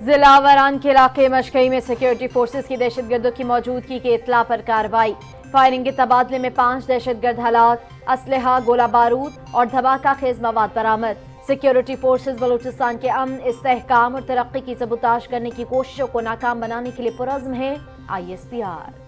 ضلع وران کے علاقے مشکئی میں سیکیورٹی فورسز کی دہشت گردوں کی موجودگی کی اطلاع پر کارروائی۔ فائرنگ کے تبادلے میں 5 دہشت گرد ہلاک، اسلحہ، گولہ بارود اور دھماکہ خیز مواد برآمد۔ سیکیورٹی فورسز بلوچستان کے امن، استحکام اور ترقی کی سبوتاژ کرنے کی کوششوں کو ناکام بنانے کے لیے پرعزم ہے ISPR۔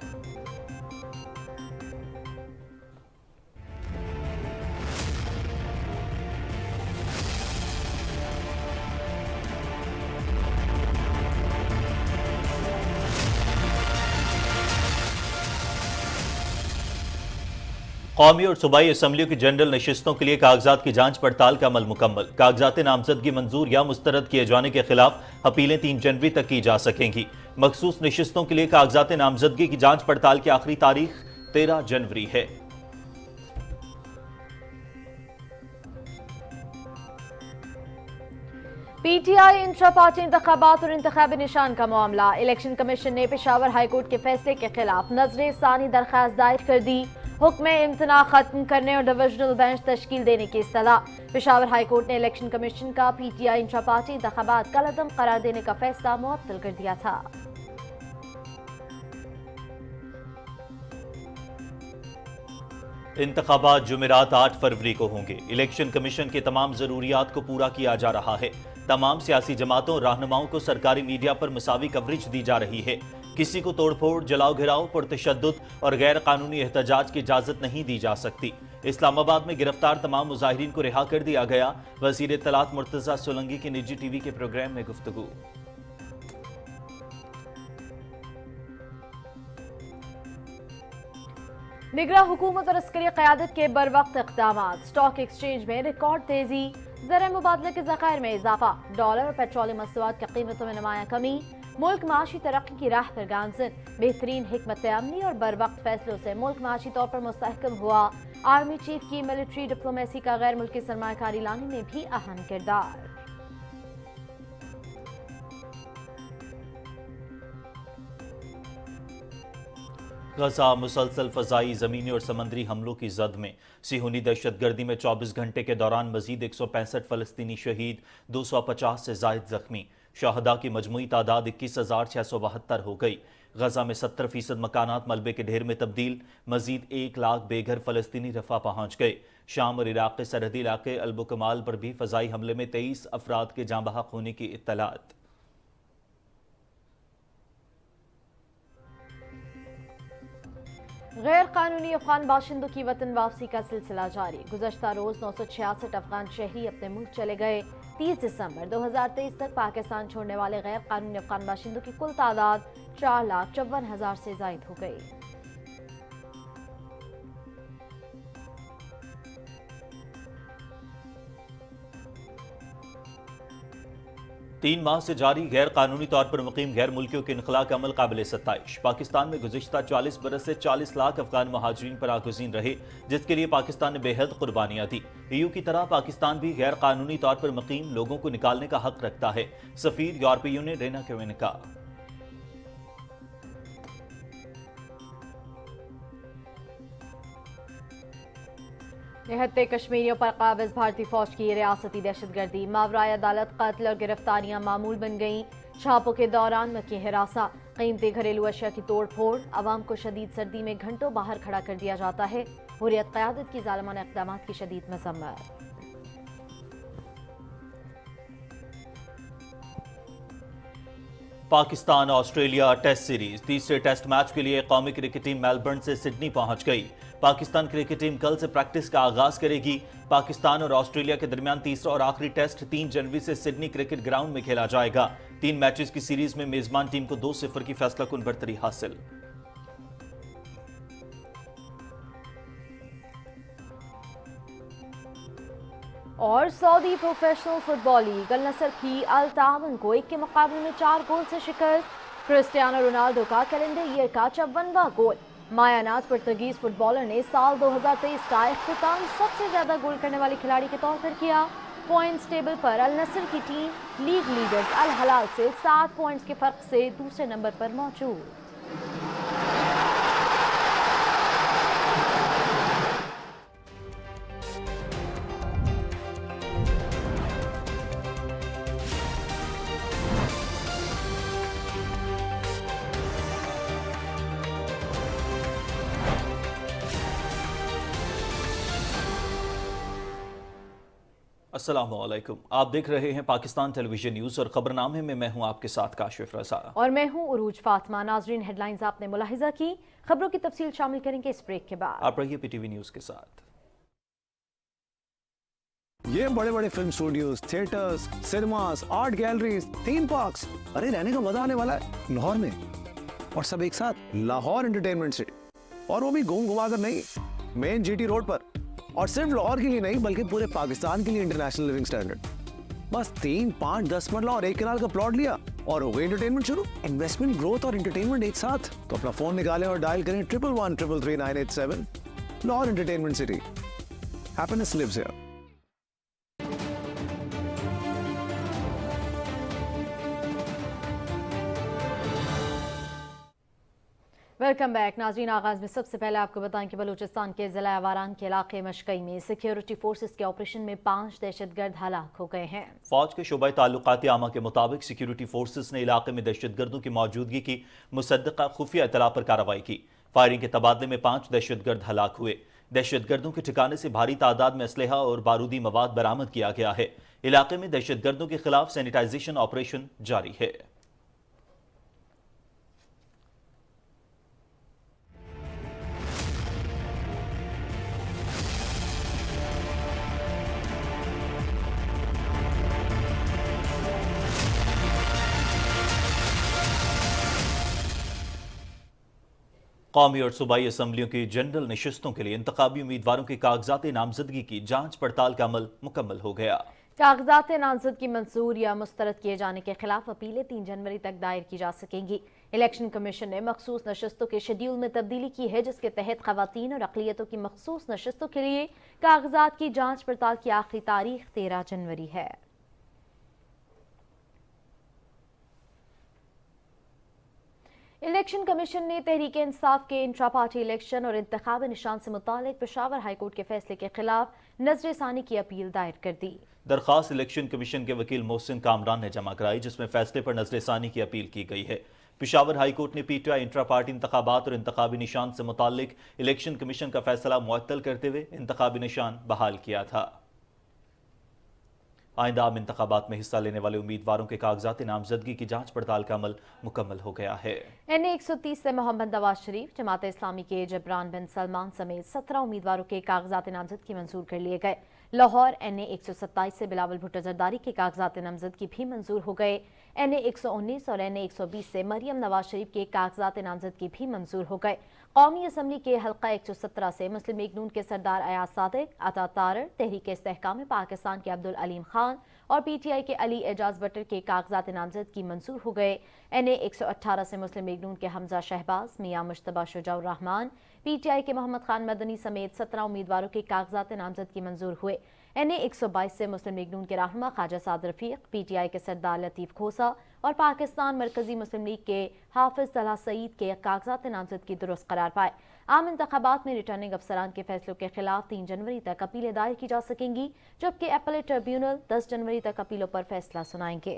قومی اور صوبائی اسمبلیوں کی جنرل نشستوں کے لیے کاغذات کی جانچ پڑتال کا عمل مکمل۔ کاغذات نامزدگی منظور یا مسترد کیے جانے کے خلاف اپیلیں 3 جنوری تک کی جا سکیں گی۔ مخصوص نشستوں کے لیے کاغذات نامزدگی کی جانچ پڑتال کی آخری تاریخ 13 جنوری ہے۔ PTI انٹرا پارٹی انتخابات اور انتخابی نشان کا معاملہ۔ الیکشن کمیشن نے پشاور ہائی کورٹ کے فیصلے کے خلاف نظر ثانی درخواست دائر کر دی۔ حکم امتناع ختم کرنے اور ڈویژنل بینچ تشکیل دینے کی اصطلاح۔ پشاور ہائی کورٹ نے الیکشن کمیشن کا PTI انٹرا پارٹی انتخابات کالعدم قرار دینے کا فیصلہ معطل کر دیا تھا۔ انتخابات جمعرات 8 فروری کو ہوں گے۔ الیکشن کمیشن کے تمام ضروریات کو پورا کیا جا رہا ہے۔ تمام سیاسی جماعتوں اور رہنماؤں کو سرکاری میڈیا پر مساوی کوریج دی جا رہی ہے۔ کسی کو توڑ پھوڑ، جلاؤ گھراؤ، پرتشدد اور غیر قانونی احتجاج کی اجازت نہیں دی جا سکتی۔ اسلام آباد میں گرفتار تمام مظاہرین کو رہا کر دیا گیا۔ وزیر اطلاعات مرتضی سولنگی کی نجی ٹی وی کے پروگرام میں گفتگو۔ نگراں حکومت اور عسکری قیادت کے بروقت اقدامات۔ سٹاک ایکسچینج میں ریکارڈ تیزی، زر مبادلہ کے ذخائر میں اضافہ، ڈالر اور پیٹرولیم مصنوعات کی قیمتوں میں نمایاں کمی۔ ملک معاشی ترقی کی راہ پر گامزن۔ بہترین حکمت عملی اور بروقت فیصلوں سے ملک معاشی طور پر مستحکم ہوا۔ آرمی چیف کی ملٹری ڈپلومیسی کا غیر ملکی سرمایہ کاری لانے میں بھی اہم کردار۔ غزہ مسلسل فضائی، زمینی اور سمندری حملوں کی زد میں۔ صہیونی دہشت گردی میں 24 گھنٹے کے دوران مزید 165 فلسطینی شہید، 250 سے زائد زخمی۔ شہداء کی مجموعی تعداد 21,672 ہو گئی۔ غزہ میں 70% مکانات ملبے کے ڈھیر میں تبدیل۔ مزید 1 لاکھ بے گھر فلسطینی رفح پہنچ گئے۔ شام اور عراق کے سرحدی علاقے البکمال پر بھی فضائی حملے میں 23 افراد کے جاں بحق ہونے کی اطلاعات۔ غیر قانونی افغان باشندوں کی وطن واپسی کا سلسلہ جاری۔ گزشتہ روز 966 افغان شہری اپنے ملک چلے گئے۔ 30 دسمبر 2023 تک پاکستان چھوڑنے والے غیر قانونی افغان باشندوں کی کل تعداد 4,54,000 سے زائد ہو گئی۔ 3 ماہ سے جاری غیر قانونی طور پر مقیم غیر ملکیوں کے انخلاء کا عمل قابل ستائش۔ پاکستان میں گزشتہ 40 برس سے 40 لاکھ افغان مہاجرین پناہگزین رہے، جس کے لیے پاکستان نے بے حد قربانیاں دی۔ EU کی طرح پاکستان بھی غیر قانونی طور پر مقیم لوگوں کو نکالنے کا حق رکھتا ہے۔ سفیر یورپی یونین رینا کوینکا۔ نہتے کشمیریوں پر قابض بھارتی فوج کی ریاستی دہشت گردی۔ ماورائے عدالت قتل اور گرفتاریاں معمول بن گئیں۔ چھاپوں کے دوران مکی ہراساں، قیمتی گھریلو اشیاء کی توڑ پھوڑ، عوام کو شدید سردی میں گھنٹوں باہر کھڑا کر دیا جاتا ہے۔ حریت قیادت کی ظالمانہ اقدامات کی شدید مذمت۔ پاکستان آسٹریلیا ٹیسٹ سیریز تیسرے ٹیسٹ میچ کے لیے قومی کرکٹ ٹیم میلبرن سے سڈنی پہنچ گئی۔ پاکستان کرکٹ ٹیم کل سے پریکٹس کا آغاز کرے گی۔ پاکستان اور آسٹریلیا کے درمیان تیسرا اور آخری ٹیسٹ 3 جنوری سے سڈنی کرکٹ گراؤنڈ میں کھیلا جائے گا۔ 3 میچز کی سیریز میں میزبان ٹیم کو 2-0 کی فیصلہ کن برتری حاصل۔ اور سعودی پروفیشنل فٹ بال لیگ النصر کی التعاون کو 1 کے مقابلے میں 4 گول سے شکست۔ کرسٹیانو رونالڈو کا کیلنڈر ایئر کا 54واں گول۔ مایا ناز پرتگیز فٹ بالر نے سال 2023 کا اختتام سب سے زیادہ گول کرنے والے کھلاڑی کے طور پر کیا۔ پوائنٹس ٹیبل پر النصر کی ٹیم لیگ لیڈرز الہلال سے 7 پوائنٹس کے فرق سے دوسرے نمبر پر موجود۔ अस्सलाम वालेकुम। आप देख रहे हैं पाकिस्तान टेलीविजन न्यूज़ और खबरनामे में मैं हूं आपके साथ काशिफ रजा। और मैं हूं उरूज फातिमा। नाजरीन, हेडलाइंस आपने मुलाहिजा की, खबरों की तफसील शामिल करेंगे इस ब्रेक के बाद। आप रहिए पीटीवी न्यूज़ के साथ। ये बड़े बड़े film studios, theatres, cinemas, art galleries, theme parks, अरे रहने का मजा आने वाला है लाहौर में। और सब एक साथ लाहौर एंटरटेनमेंट सिटी, और वो भी घूम घुमा कर नहीं, मेन जीटी रोड पर। और सिर्फ लाहौर के लिए नहीं बल्कि पूरे पाकिस्तान के लिए इंटरनेशनल लिविंग स्टैंडर्ड। बस 3, 5, 10 मरला और 1 कनाल का प्लॉट लिया और हो गई एंटरटेनमेंट शुरू। इन्वेस्टमेंट, ग्रोथ और एंटरटेनमेंट एक साथ। तो अपना फोन निकालें और डायल करें 1113333987। Lahore entertainment city, happiness lives here. Welcome back. नाजरीन, आगाज में सबसे पहले आपको बताएं कि बलूचिस्तान के जिला अवारान के इलाके मशकई में सिक्योरिटी फोर्सेस के ऑपरेशन में 5 दहशतगर्द हलाक हो गए हैं। फौज के शोबा ताल्लुकात आमा के मुताबिक सिक्योरिटी फोर्सेस ने इलाके में दहशतगर्दों की मौजूदगी की मुसद्दका खुफिया इतला पर कार्रवाई की। फायरिंग के तबादले में 5 दहशतगर्द हलाक हुए। दहशतगर्दों के ठिकाने से भारी तादाद में असलहा और बारूदी मवाद बरामद किया गया है। इलाके में दहशतगर्दों के खिलाफ सैनिटाइजेशन ऑपरेशन जारी है। कौमी और सूबाई असम्बलियों की जनरल नशिस्तों के लिए इंतखाबी उम्मीदवारों की कागजात नामजदगी की जांच पड़ताल का अमल मुकम्मल हो गया। कागजात नामजदगी मंजूर या मुस्तरद किए जाने के खिलाफ अपीलें 3 जनवरी तक दायर की जा सकेंगी। इलेक्शन कमीशन ने मखसूस नशिस्तों के शेड्यूल में तब्दीली की है, जिसके तहत खवातीन और अक़लियतों की मखसूस नशिस्तों के लिए कागजात की जांच पड़ताल की आखिरी तारीख 13 जनवरी है। इलेक्शन कमीशन ने तहरीक इंसाफ के इंट्रा पार्टी इलेक्शन और इंतखाबी निशान से मुतालिक पेशावर हाईकोर्ट के फैसले के खिलाफ नजरसानी की अपील दायर कर दी। दरखास्त इलेक्शन कमीशन के वकील मोहसिन कामरान ने जमा कराई, जिसमें फैसले पर नजरसानी की अपील की गई है। पेशावर हाईकोर्ट ने पीटीआई इंट्रा पार्टी इंतखाबात और इंतखाबी निशान से मुतालिक इलेक्शन कमीशन का फैसला मुअत्तल करते हुए इंतखाबी निशान बहाल किया था। आइंदा आम इंतखाबात में हिस्सा लेने वाले उम्मीदवारों के कागजात नामजदगी की जांच पड़ताल का अमल मुकम्मल हो गया है। NA 130 से मोहम्मद नवाज शरीफ, जमात इस्लामी के जबरान बिन सलमान समेत 17 उम्मीदवारों के कागजात नामजदगी मंजूर कर लिए गए। लाहौर NA 127 से बिलावल भुट्टो जरदारी के कागजात नामजदगी भी मंजूर हो गए। NA 119 और NA 120 से मरियम नवाज शरीफ के कागजात नामजदगी भी मंजूर हो गए। कौमी असम्बली के हल्का 117 से मुस्लिम लीग नून के सरदार अयाज सादिक, अता तारर, तहरीक इस्तेहकाम पाकिस्तान के अब्दुल अलीम खान और PTI के अली एजाज बटर के कागजात नामजदगी मंजूर हो गए। NA 118 से मुस्लिम लीग नून के हमजा शहबाज, मियां मुश्तबा शुजाउर रहमान, PTI के मोहम्मद खान मदनी समेत 17 उम्मीदवारों के कागजात नामजदगी मंजूर हुए। NA 122 से मुस्लिम लीग नून के रहनुमा ख्वाजा साद रफीक, PTI के सरदार लतीफ खोसा और पाकिस्तान मरकजी मुस्लिम लीग के हाफिज तलहा सईद के कागजात नामजदगी दुरुस्त करार पाए। आम इंतखाबात में रिटर्निंग अफसरान के फैसलों के खिलाफ 3 जनवरी तक अपीलें दायर की जा सकेंगी, जबकि अपीलेट ट्रिब्यूनल 10 जनवरी तक अपीलों पर फैसला सुनाएंगे।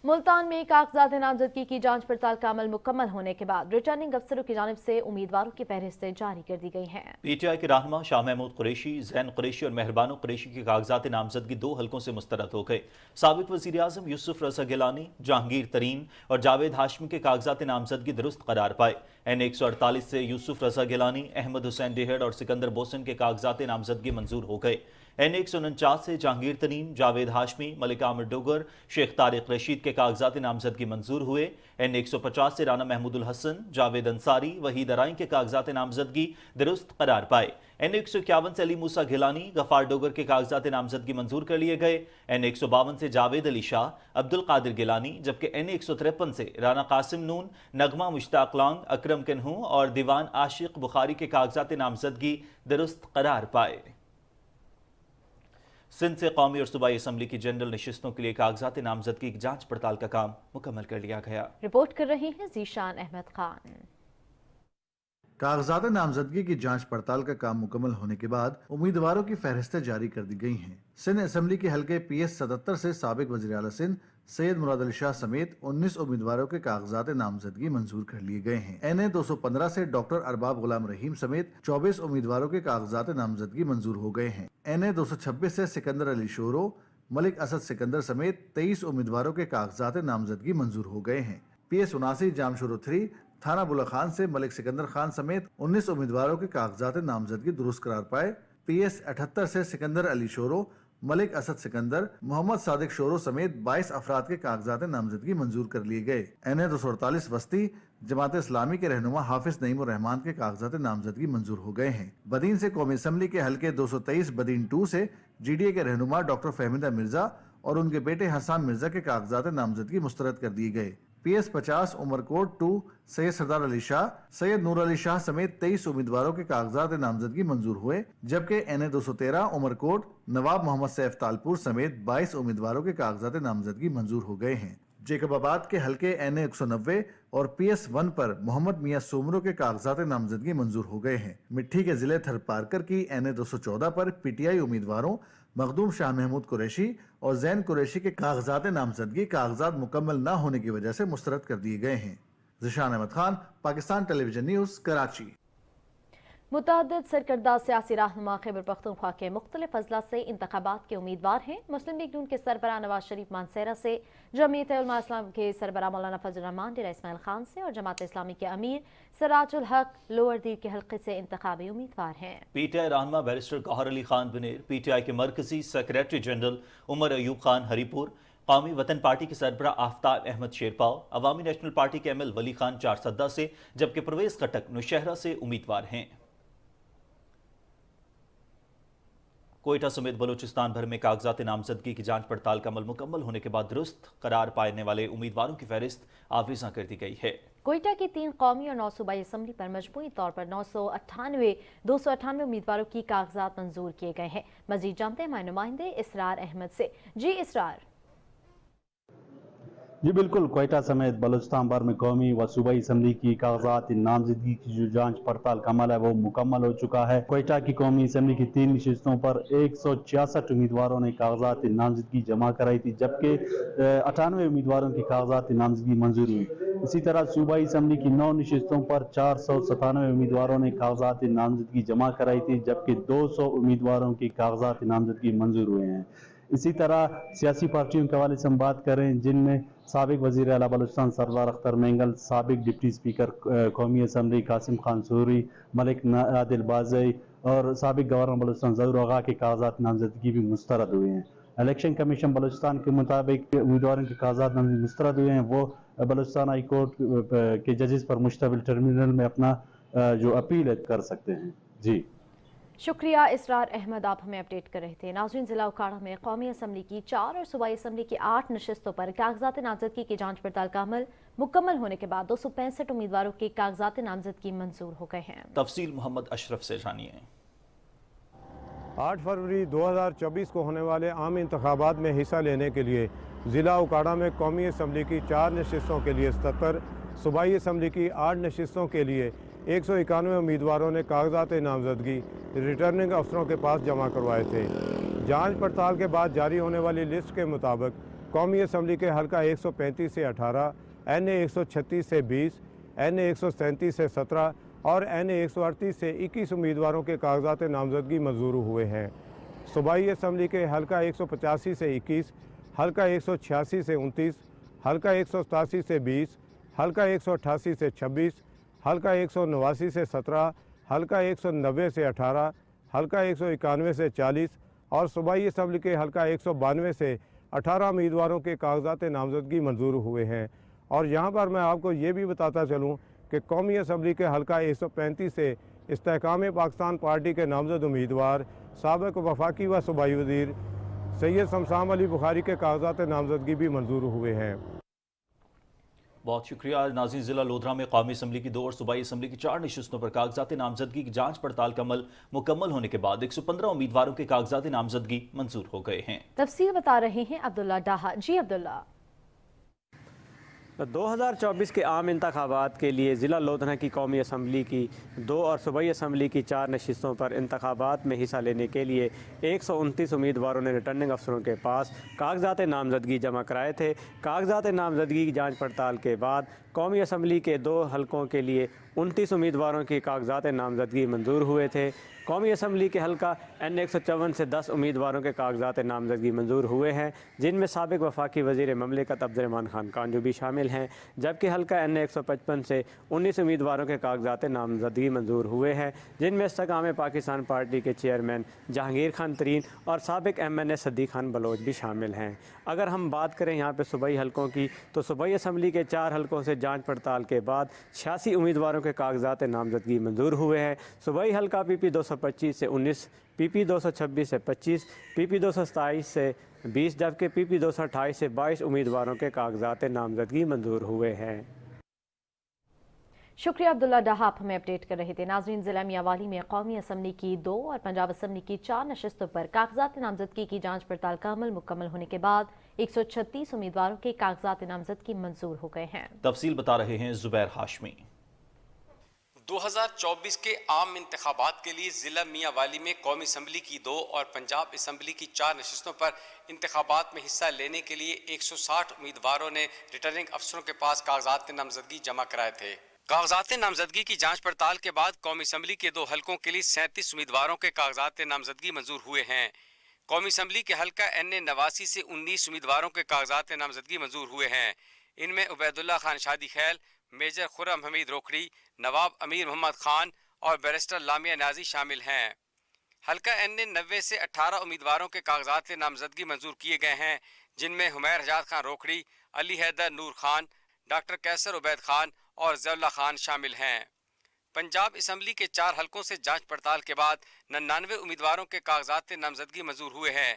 मुल्तान में कागजात नामजदगी की जांच पड़ताल का अमल मुकम्मल होने के बाद रिटर्निंग अफसरों की जानिब से उम्मीदवारों की फहरिस्तें जारी कर दी गई हैं। PTI के रहनुमा शाह महमूद कुरैशी, जैन कुरैशी और मेहरबानो कुरैशी के कागजात नामजदगी 2 हलकों से मुस्तरद हो गए। साबिक वज़ीर आज़म यूसुफ रज़ा गिलानी, जहांगीर तरीन और जावेद हाशमी के कागजात नामजदगी दुरुस्त करार पाए। NA 148 से यूसुफ रज़ा गिलानी, अहमद हुसैन डेहड़ और सिकंदर बोसन के कागजात नामजदगी मंजूर हो गए। NA 149 से जहांगीर तरीन, जावेद हाशमी, मलिक आमिर डोगर, शेख तारिक रशीद के कागजात नामजदगी मंजूर हुए। NA 150 से राना महमूदुल हसन, जावेद अंसारी, वहीद अराइन के कागजात नामजदगी दुरुस्त करार पाए। NA 151 से अली मूसा गिलानी, गफार डोगर के कागजात नामजदगी मंजूर कर लिए गए। NA 152 से जावेद अली शाह, अब्दुल कादिर गिलानी, जबकि NA 153 से राना कासिम नून, नगमा मुश्ताक लांग, अकरम कन्हू और दीवान आशिक बुखारी के कागजात नामजदगी दुरुस्त करार पाए। सिंध से कौमी और सूबाई असम्बली की जनरल नशिस्तों के लिए कागजात नामजदगी की जांच पड़ताल का काम मुकम्मल कर लिया गया। रिपोर्ट कर रही हैं जीशान अहमद खान। कागजात नामजदगी की जांच पड़ताल का काम मुकम्मल होने के बाद उम्मीदवारों की फहरिस्तें जारी कर दी गई हैं। सिंध असेंबली के हल्के PS 77 से साबिक वज़ीर आला सिंध सैयद मुराद अली शाह समेत 19 उम्मीदवारों के कागजात नामजदगी मंजूर कर लिए गए हैं। NA 215 से डॉक्टर अरबाब गुलाम रहीम समेत 24 उम्मीदवारों के कागजात नामजदगी मंजूर हो गए हैं। NA 226 से सिकंदर अली शोरो, मलिक असद सिकंदर समेत 23 उम्मीदवारों के कागजात नामजदगी मंजूर हो गए हैं। PS 79 जामशोरो 3 थाना बुला खान से मलिक सिकंदर खान समेत 19 उम्मीदवारों के कागजात नामजदगी दुरुस्त करार पाए। PS 78 से सिकंदर अली शोरो, मलिक असद सिकंदर, मोहम्मद सादिक शोरो समेत 22 अफराद के कागजात नामजदगी मंजूर कर लिए गए। NA 248 वस्ती जमात इस्लामी के रहनुमा हाफिज नईम उर रहमान के कागजात नामजदगी मंजूर हो गए हैं। बदीन से कौमी असम्बली के हल्के 223 बदीन 2 से GDA के रहनुमा डॉक्टर फहमीदा मिर्जा और उनके बेटे हसान मिर्जा के कागजात नामजदगी मुस्तरद कर दिए गए। PS 50 उमरकोट 2 सैयद सरदार अली शाह, सैयद नूर अली शाह समेत 23 उम्मीदवारों के कागजात नामजदगी मंजूर हुए, जबकि NA 213 उमरकोट नवाब मोहम्मद सैफ तालपुर समेत 22 उम्मीदवारों के कागजात नामजदगी मंजूर हो गए हैं। जेकबाबाद के हल्के NA 190 और PS 1 पर मोहम्मद मियां सोमरो के कागजात नामजदगी मंजूर हो गए हैं। मिट्टी के जिले थरपारकर की NA 214 पर PTI उम्मीदवारों मखदूम शाह महमूद कुरैशी और जैन कुरैशी के कागजात नामजदगी कागजात मुकम्मल न होने की वजह से मुस्तरद कर दिए गए हैं। Zeeshan Ahmed Khan, Pakistan television news, Karachi. मुतअद्दिद सरकर्दा सियासी रहनुमा खैबर पख्तूनख्वा के मुख्तलिफ अजला से इंतखाबात के उम्मीदवार हैं। मुस्लिम लीग नून के सरबराह नवाज शरीफ मानसेरा से, जमीयत उलमा इस्लाम के सरबराह मौलाना फजल रहमान डेरा इस्माइल खान से और जमात इस्लामी के अमीर सराजुल हक लोअर दीर के हल्के से इंतखाबी उम्मीदवार हैं। PTI रहनुमा बैरिस्टर गौहर अली खान बनेर, PTI के मरकजी सेक्रेटरी जनरल उमर अयूब खान हरीपुर, कौमी वतन पार्टी के सरबराह आफ्ताब अहमद शेरपाव, अवामी नेशनल पार्टी के ML वली खान चारसद्दा से, जबकि परवेज खटक नौशहरा से उम्मीदवार हैं। कोयटा समेत बलूचिस्तान भर में कागजात नामजदगी की जांच पड़ताल का अमल मुकम्मल होने के बाद दुरुस्त करार पाने वाले उम्मीदवारों की फहरिस्त आवेज़ा कर दी गई है। कोयटा की 3 कौमी और 9 सूबाई असम्बली पर मजमूई तौर पर 298 उम्मीदवारों की कागजात मंजूर किए गए हैं। मजीद जानते हैं हमारे नुमाइंदे इसरार अहमद से। जी इसरार। जी बिल्कुल, कोयटा समेत बलूचिस्तान भर में कौमी व सूबाई असम्बली की कागजात नामजदगी की जो जांच पड़ताल का अमल है वो मुकम्मल हो चुका है। कोयटा की कौमी असम्बली की 3 नशिस्तों पर 166 उम्मीदवारों ने कागजात नामजदगी जमा कराई थी, जबकि 98 उम्मीदवारों की कागजात नामजदगी मंजूर हुई। इसी तरह सूबाई असम्बली की 9 नशिस्तों पर 497 उम्मीदवारों ने कागजात नामजदगी जमा कराई थी, जबकि 200 उम्मीदवारों की कागजात नामजदगी मंजूर हुए हैं। इसी तरह सियासी पार्टियों के हवाले से हम बात करें, जिनमें साबिक वज़ीर आला बलूचिस्तान सरदार अख्तर मेंगल, साबिक डिप्टी स्पीकर कौमी असम्बली कासिम खान सूरी, मलिक आदिल बाज़ई और साबिक गवर्नर बलूचिस्तान ज़हूर आगा के कागजात नामजदगी भी मुस्तरद हुए हैं। इलेक्शन कमीशन बलूचिस्तान के मुताबिक उम्मीदवारों के कागजात नामजदगी मुस्तरद हुए हैं। वो बलूचिस्तान हाई कोर्ट के जजेस पर मुश्तमिल ट्रिब्यूनल में अपना जो अपील कर सकते हैं। जी शुक्रिया इसरार अहमद, आप हमें अपडेट कर रहे थे। नाज़रीन, जिला उकाड़ा में कौमी असम्बली की 4 और सूबाई असम्बली की 8 नशिस्तों पर कागजात नामजदगी की जांच पड़ताल का अमल मुकम्मल होने के बाद 265 उम्मीदवारों के कागजात नामजदगी मंजूर हो गए हैं। तफसील मोहम्मद अशरफ से जानिए। 8 फरवरी 2024 को होने वाले आम इंतखाबात में हिस्सा लेने के लिए ज़िला उकाड़ा में कौमी असम्बली की 4 नशिस्तों के लिए 77, सूबाई असम्बली की 8 नशिस्तों के लिए 191 उम्मीदवारों ने कागजात नामजदगी रिटर्निंग अफसरों के पास जमा करवाए थे। जांच पड़ताल के बाद जारी होने वाली लिस्ट के मुताबिक कौमी असम्बली के हल्का 135 से 18, NA 136 से 20, NA 137 से 17 और NA 138 से 21 उम्मीदवारों के कागजात नामजदगी मंजूर हुए हैं। सूबाई असम्बली के हल्का 185 से 21, हल्का 186 से 29, हल्का 187 से 20, हल्का 188 से 26, हल्का 189 से 17, हल्का 190 से 18, हल्का 191 से 40 और सूबाई असम्बली के हल्का 192 से 18 उम्मीदवारों के कागजात नामजदगी मंजूर हुए हैं। और यहाँ पर मैं आपको ये भी बताता चलूँ कि कौमी असम्बली के हल्का 135 से इस्तेहकाम पाकिस्तान पार्टी के नामजद उम्मीदवार साबिक वफाकी व सूबाई वज़ीर सैयद शमशाम अली बुखारी के कागजात नामजदगी भी मंजूर हुए हैं। बहुत शुक्रिया। नाज़रीन, जिला लोधरा में कौमी असम्बली की 2 और सूबाई असम्बली की 4 नशिस्तों पर कागजात नामजदगी की जांच पड़ताल का अमल मुकम्मल होने के बाद 115 उम्मीदवारों के कागजात नामजदगी मंजूर हो गए हैं। तफसील बता रहे हैं अब्दुल्ला डाहा। जी अब्दुल्ला। 2024 के आम इंतखाबात के लिए ज़िला लोधना की कौमी असम्बली की 2 और सूबाई असम्बली की 4 नशिस्तों पर इंतखाबात में हिस्सा लेने के लिए 129 उम्मीदवारों ने रिटर्निंग अफसरों के पास कागजात नामजदगी जमा कराए थे। कागजात नामजदगी की जांच पड़ताल के बाद कौमी असम्बली के 2 हलकों के लिए 29 उम्मीदवारों के कागजात नामजदगी मंजूर हुए थे। कौमी असम्बली के हलका N 154 से 10 उम्मीदवारों के कागजात नामजदगी मंजूर हुए हैं, जिनमें साबिक वफाकी वज़ीर ममलिकत अब्दुर्रहमान खान कांजू भी शामिल हैं, जबकि हलका N 155 से 19 उम्मीदवारों के कागजात नामजदगी मंजूर हुए हैं, जिनमें इस्तेकाम पाकिस्तान पार्टी के चेयरमैन जहांगीर खान तरीन और साबिक MNA सद्दीक खान बलोच भी शामिल हैं। अगर हम बात करें यहाँ पर सूबाई हलकों की, तो सूबाई असम्बली के 4 हलकों से जाँच पड़ताल के बाद 86 उम्मीदवारों के कागजात नामजदगी मंजूर हुए हैं। सूबाई हलका PP 225 से 19, PP 226 से 25, PP 227 से 20, जबकि PP 228 से 22 उम्मीदवारों के कागजात नामजदगी मंजूर हुए हैं। शुक्रिया अब्दुल्ला डाहा, आप हमें अपडेट कर रहे थे। नाज़रीन, ज़िला मियांवाली में कौमी असम्बली की 2 और पंजाब असम्बली की 4 नशिस्तों पर कागजात नामजदगी की जांच पड़ताल का अमल मुकम्मल होने के बाद 136 उम्मीदवारों के कागजात नामजदगी मंजूर हो गए हैं। तफसील बता रहे हैं जुबैर हाशमी। 2024 के आम इंतखाबात के लिए ज़िला मियांवाली में कौमी असम्बली की 2 और पंजाब असम्बली की 4 नशिस्तों पर इंतखाबात में हिस्सा लेने के लिए 160 उम्मीदवारों ने रिटर्निंग अफसरों के पास कागजात नामजदगी जमा कराए थे। कागजात नामजदगी की जांच पड़ताल के बाद कौमी असम्बली के 2 हलकों के लिए 37 उम्मीदवारों के कागजात नामजदगी मंजूर हुए हैं। कौमी असम्बली के हलका NA 89 से 19 उम्मीदवारों के कागजात नामजदगी मंजूर हुए हैं। इनमें उबैदुल्ला खान शादी खैल, मेजर खुर्रम हमीद रोखड़ी, नवाब अमीर मोहम्मद खान और बैरिस्टर लामिया नाजी शामिल हैं। हलका NA 90 से 18 उम्मीदवारों के कागजात नामजदगी मंजूर किए गए हैं, जिनमें हुमैर हजात खान रोखड़ी, अली हैदर नूर खान, डॉक्टर कैसर उबैद खान और ज़ौला खान शामिल हैं। पंजाब असम्बली के 4 हलकों से जांच पड़ताल के बाद 99 उम्मीदवारों के कागजात नामजदगी मंजूर हुए हैं।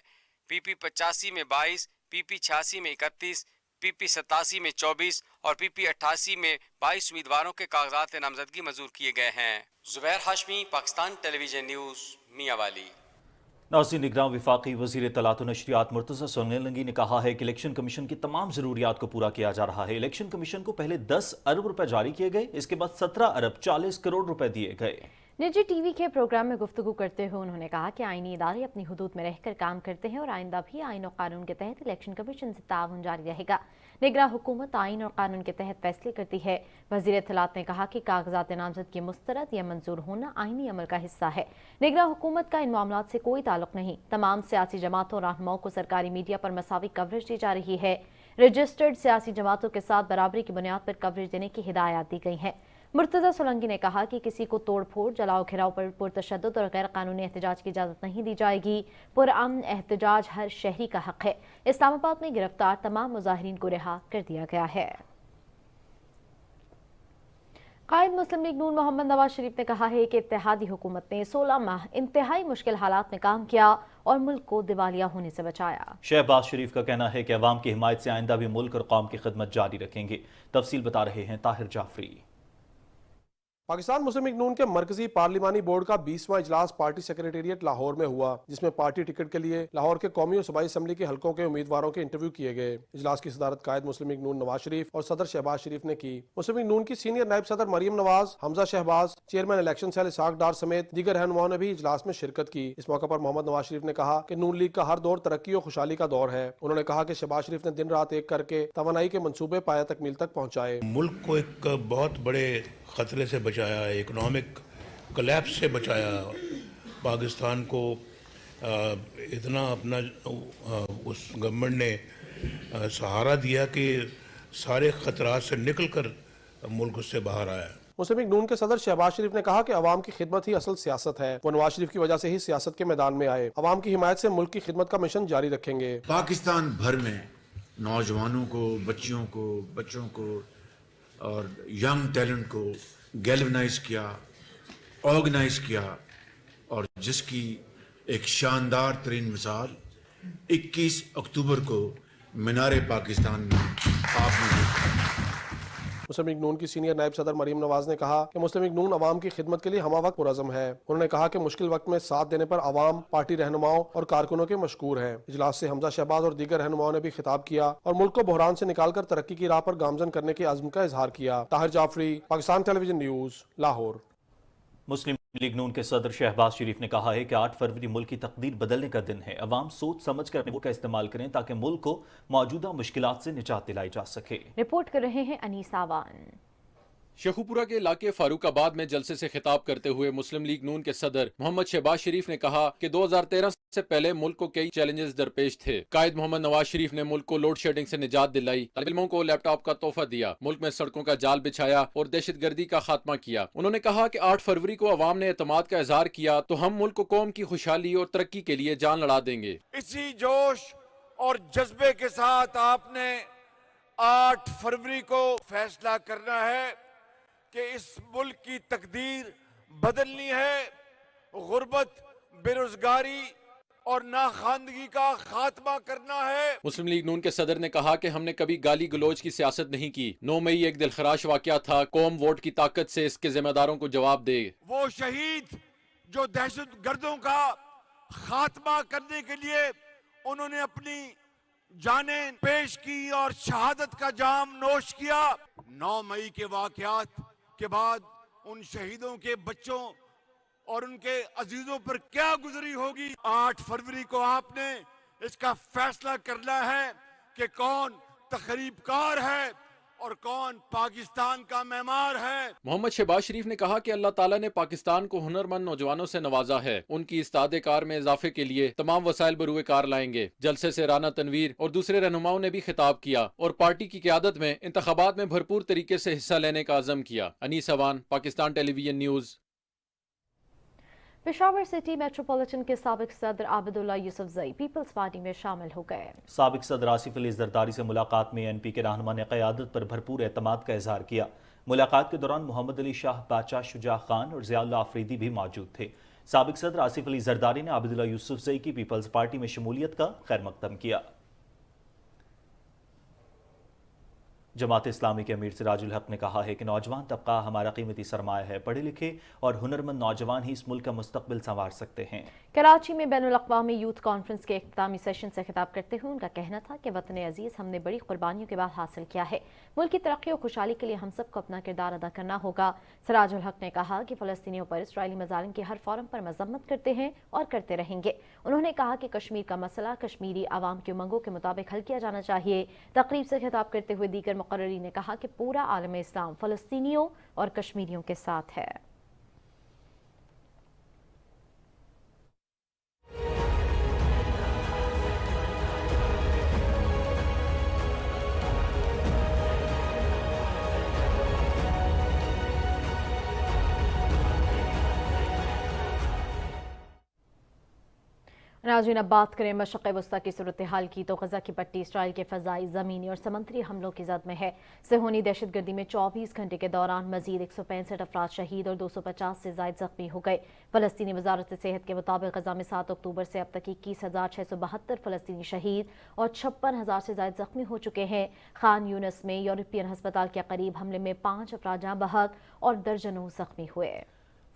PP 85 में 22, PP 86 में 31, PP 87 में 24 और PP 88 में 22 उम्मीदवारों के कागजात नामजदगी मंजूर किए गए हैं। Zubair Hashmi, Pakistan television news, Mianwali. नाज़रीन, निगरान वफाकी वज़ीर इत्तलात व नशरियात मुर्तज़ा सोनेलंगी ने कहा है कि इलेक्शन कमीशन की तमाम ज़रूरियात को पूरा किया जा रहा है। इलेक्शन कमीशन को पहले 10 अरब रुपए जारी किए गए, इसके बाद 17 अरब 40 करोड़ रुपए दिए गए। निजी टीवी के प्रोग्राम में गुफ्तगू करते हुए उन्होंने कहा कि आईनी इदारे अपनी हुदूद में रहकर काम करते हैं और आइंदा भी आइन और कानून के तहत इलेक्शन कमीशन से ताउन जारी रहेगा। निगरान हुकूमत आइन और कानून के तहत फैसले करती है। वज़ीर इत्तलात ने कहा कि कागजात नामजदगी मुस्तरद या मंजूर होना आइनी अमल का हिस्सा है। निगरान हुकूमत का इन मामलात से कोई ताल्लुक नहीं। तमाम सियासी जमातों और रहनुमाओं को सरकारी मीडिया पर मसावी कवरेज दी जा रही है। रजिस्टर्ड सियासी जमातों के साथ बराबरी की बुनियाद पर कवरेज देने की हिदायत दी गई है। मुर्तज़ा सोलंकी ने कहा कि किसी को तोड़ फोड़, जलाओ घिराव पर पुरतशद्दुद और गैर कानूनी एहतजाज की इजाज़त नहीं दी जाएगी। पुरअमन एहतजाज हर शहरी का हक है। इस्लामाबाद में गिरफ्तार तमाम मुजाहिरीन को रिहा कर दिया गया है। कायद मुस्लिम लीग नून मोहम्मद नवाज शरीफ ने कहा है कि इत्तेहादी हुकूमत ने 16 माह इंतहाई मुश्किल हालात में काम किया और मुल्क को दिवालिया होने से बचाया। शहबाज शरीफ का कहना है कि अवाम की हिमायत से आइंदा भी मुल्क और कौम की खिदमत जारी रखेंगे। तफसील बता रहे हैं ताहिर जाफरी। पाकिस्तान मुस्लिम लीग नून के मरकजी पार्लिमानी बोर्ड का 20वां इजलास पार्टी सेक्रेटेरिएट लाहौर में हुआ, जिसमें पार्टी टिकट के लिए लाहौर के कौमी और सूबाई असम्बली के हलकों के उम्मीदवारों के इंटरव्यू किए गए। इजलास की सदारत कायद मुस्लिम लीग नून नवाज शरीफ और सदर शहबाज शरीफ ने की। मुस्लिम लीग नून की सीनियर नायब सदर Maryam Nawaz, Hamza Shahbaz, chairman election cell Ishaq Dar समेत दीगर रहनुमाओं ने भी इजलास में शिरकत की। इस मौके पर मोहम्मद नवाज शरीफ ने कहा कि नून लीग का हर दौर तरक्की और खुशहाली का दौर है। उन्होंने कहा कि शहबाज शरीफ ने दिन रात एक करके तवानाई के मंसूबे पाया तकमील तक पहुँचाए। मुल्क को एक बहुत बड़े खतरे से बचाया, इकोनॉमिक कोलैप्स से बचाया, पाकिस्तान को इतना अपना उस गवर्नमेंट ने सहारा दिया कि सारे खतरात से निकल कर मुल्क उससे बाहर आया। मुस्लिम लीग नून के सदर शहबाज शरीफ ने कहा कि अवाम की खिदमत ही असल सियासत है। वो नवाज शरीफ की वजह से ही सियासत के मैदान में आए। अवाम की हिमायत से मुल्क की खिदमत का मिशन जारी रखेंगे। पाकिस्तान भर में नौजवानों को, बच्चों को और यंग टैलेंट को गैल्वनाइज किया, ऑर्गेनाइज किया और जिसकी एक शानदार तरीन मिसाल 21 अक्टूबर को मीनार पाकिस्तान में आपने देखा। मुस्लिम लीग नून की सीनियर नायब सदर मरीम नवाज ने कहा कि मुस्लिम लीग नून अवाम की खिदमत के लिए हमा वक्त पुरज़म है। उन्होंने कहा कि मुश्किल वक्त में साथ देने पर अवाम, पार्टी रहनुमाओं और कारकुनों के मशकूर हैं। इजलास से हमजा शहबाज और दीगर रहनुमाओं ने भी खिताब किया और मुल्क को बहरान से निकालकर तरक्की की राह पर गामजन करने के अज़्म का इजहार किया। Tahir Jafri, Pakistan television news, Lahore. मुस्लिम लीग नून के सदर शहबाज शरीफ ने कहा है कि 8 फरवरी मुल्क की तकदीर बदलने का दिन है। अवाम सोच समझ कर अपने वोट का इस्तेमाल करें ताकि मुल्क को मौजूदा मुश्किलात से निजात दिलाई जा सके। रिपोर्ट कर रहे हैं अनीस आवान। शेखुपुरा के इलाके फारूकाबाद में जलसे से खिताब करते हुए मुस्लिम लीग नून के सदर मोहम्मद शहबाज शरीफ ने कहा कि 2013 से पहले मुल्क को कई चैलेंजेस दरपेश थे। कायद मोहम्मद नवाज शरीफ ने मुल्क को लोड शेडिंग से निजात दिलाई, तालिबानों को लैपटॉप का तोहफा दिया, मुल्क में सड़कों का जाल बिछाया और दहशतगर्दी का खात्मा किया। उन्होंने कहा कि 8 फरवरी को अवाम ने एतमाद का इजहार किया तो हम मुल्क को कौम की खुशहाली और तरक्की के लिए जान लड़ा देंगे। इसी जोश और जज्बे के साथ आपने 8 फरवरी को फैसला करना है कि इस मुल्क की तकदीर बदलनी है, गुर्बत, बेरोजगारी और नाखानदगी का खात्मा करना है। मुस्लिम लीग नून के सदर ने कहा कि हमने कभी गाली गलोच की सियासत नहीं की। 9 मई एक दिलखराश वाकया था, कौम वोट की ताकत से इसके जिम्मेदारों को जवाब दे। वो शहीद जो दहशत गर्दों का खात्मा करने के लिए उन्होंने अपनी जानें पेश की और शहादत का जाम नोश किया। 9 मई के वाकयात के बाद उन शहीदों के बच्चों और उनके अजीजों पर क्या गुजरी होगी। 8 फरवरी को आपने इसका फैसला करना है कि कौन तखरीबकार है और कौन पाकिस्तान का मेहमान है। मोहम्मद शहबाज शरीफ ने कहा कि अल्लाह ताला ने पाकिस्तान को हुनरमंद नौजवानों से नवाजा है। उनकी इस्तादे कार में इजाफे के लिए तमाम वसाइल बरूए कार लाएंगे। जलसे से राना तनवीर और दूसरे रहनुमाओं ने भी खिताब किया और पार्टी की क़यादत में इंतखाबात में भरपूर तरीके से हिस्सा लेने का अज़म किया। Anees Awan, Pakistan television news. Peshawar city metropolitan के साबिक सदर आबिदुल्ला यूसुफजई पीपल्स पार्टी में शामिल हो गए। साबिक सदर आसिफ अली जरदारी से मुलाकात में एनपी के रहनुमा ने क़यादत पर भरपूर एतमाद का इजहार किया। मुलाकात के दौरान मोहम्मद अली शाह, बादशाह शुजा खान और ज़ियाउल्लाह अफरीदी भी मौजूद थे। साबिक सदर आसिफ अली जरदारी ने आबिदुल्ला यूसुफजई की पीपल्स पार्टी में शमूलियत का खैर मकदम किया। जमात इस्लामी के अमीर सिराजुल हक ने कहा है कि नौजवान तबका हमारा कीमती सरमाया है। पढ़े लिखे और हुनरमंद नौजवान ही इस मुल्क का मुस्तकबिल संवार सकते हैं। कराची में बैनुल अक़वामी यूथ कॉन्फ्रेंस के इख्तितामी सेशन से खिताब करते हुए उनका कहना था कि वतन अजीज हमने बड़ी कुर्बानियों के बाद हासिल किया है। मुल्क की तरक्की और खुशहाली के लिए हम सबको अपना किरदार अदा करना होगा। सिराजुल हक ने कहा कि फ़लस्तीनियों पर इसराइली मज़ालिम की हर फोरम पर मजम्मत करते हैं और करते रहेंगे। उन्होंने कहा कि कश्मीर का मसला कश्मीरी आवाम की उमंगों के मुताबिक हल किया जाना चाहिए। तकरीब से खिताब करते हुए दीगर मुक़र्ररीन ने कहा कि पूरा आलम इस्लाम फ़लस्तीनियों और कश्मीरियों के साथ है। नाज़रीन, अब बात करें मशक़ वस्ता की सूरत हाल की तो गजा की पट्टी इसराइल के फ़ज़ाई, ज़मीनी और समंदरी हमलों की ज़द में है। सेहोनी दहशतगर्दी में 24 घंटे के दौरान मजीद 165 अफराद शहीद और 250 से ज़ायद ज़ख्मी हो गए। फ़लस्तीनी वज़ारत सेहत के मुताबिक गजा में 7 अक्टूबर से अब तक 21,672 फ़लस्तीनी शहीद और 56,000 से ज़ायद ज़ख्मी हो चुके हैं। खान यूनस में यूरोपियन हस्पताल के करीब हमले में 5 अफराद जाँ बहक और दर्जनों ज़ख्मी हुए।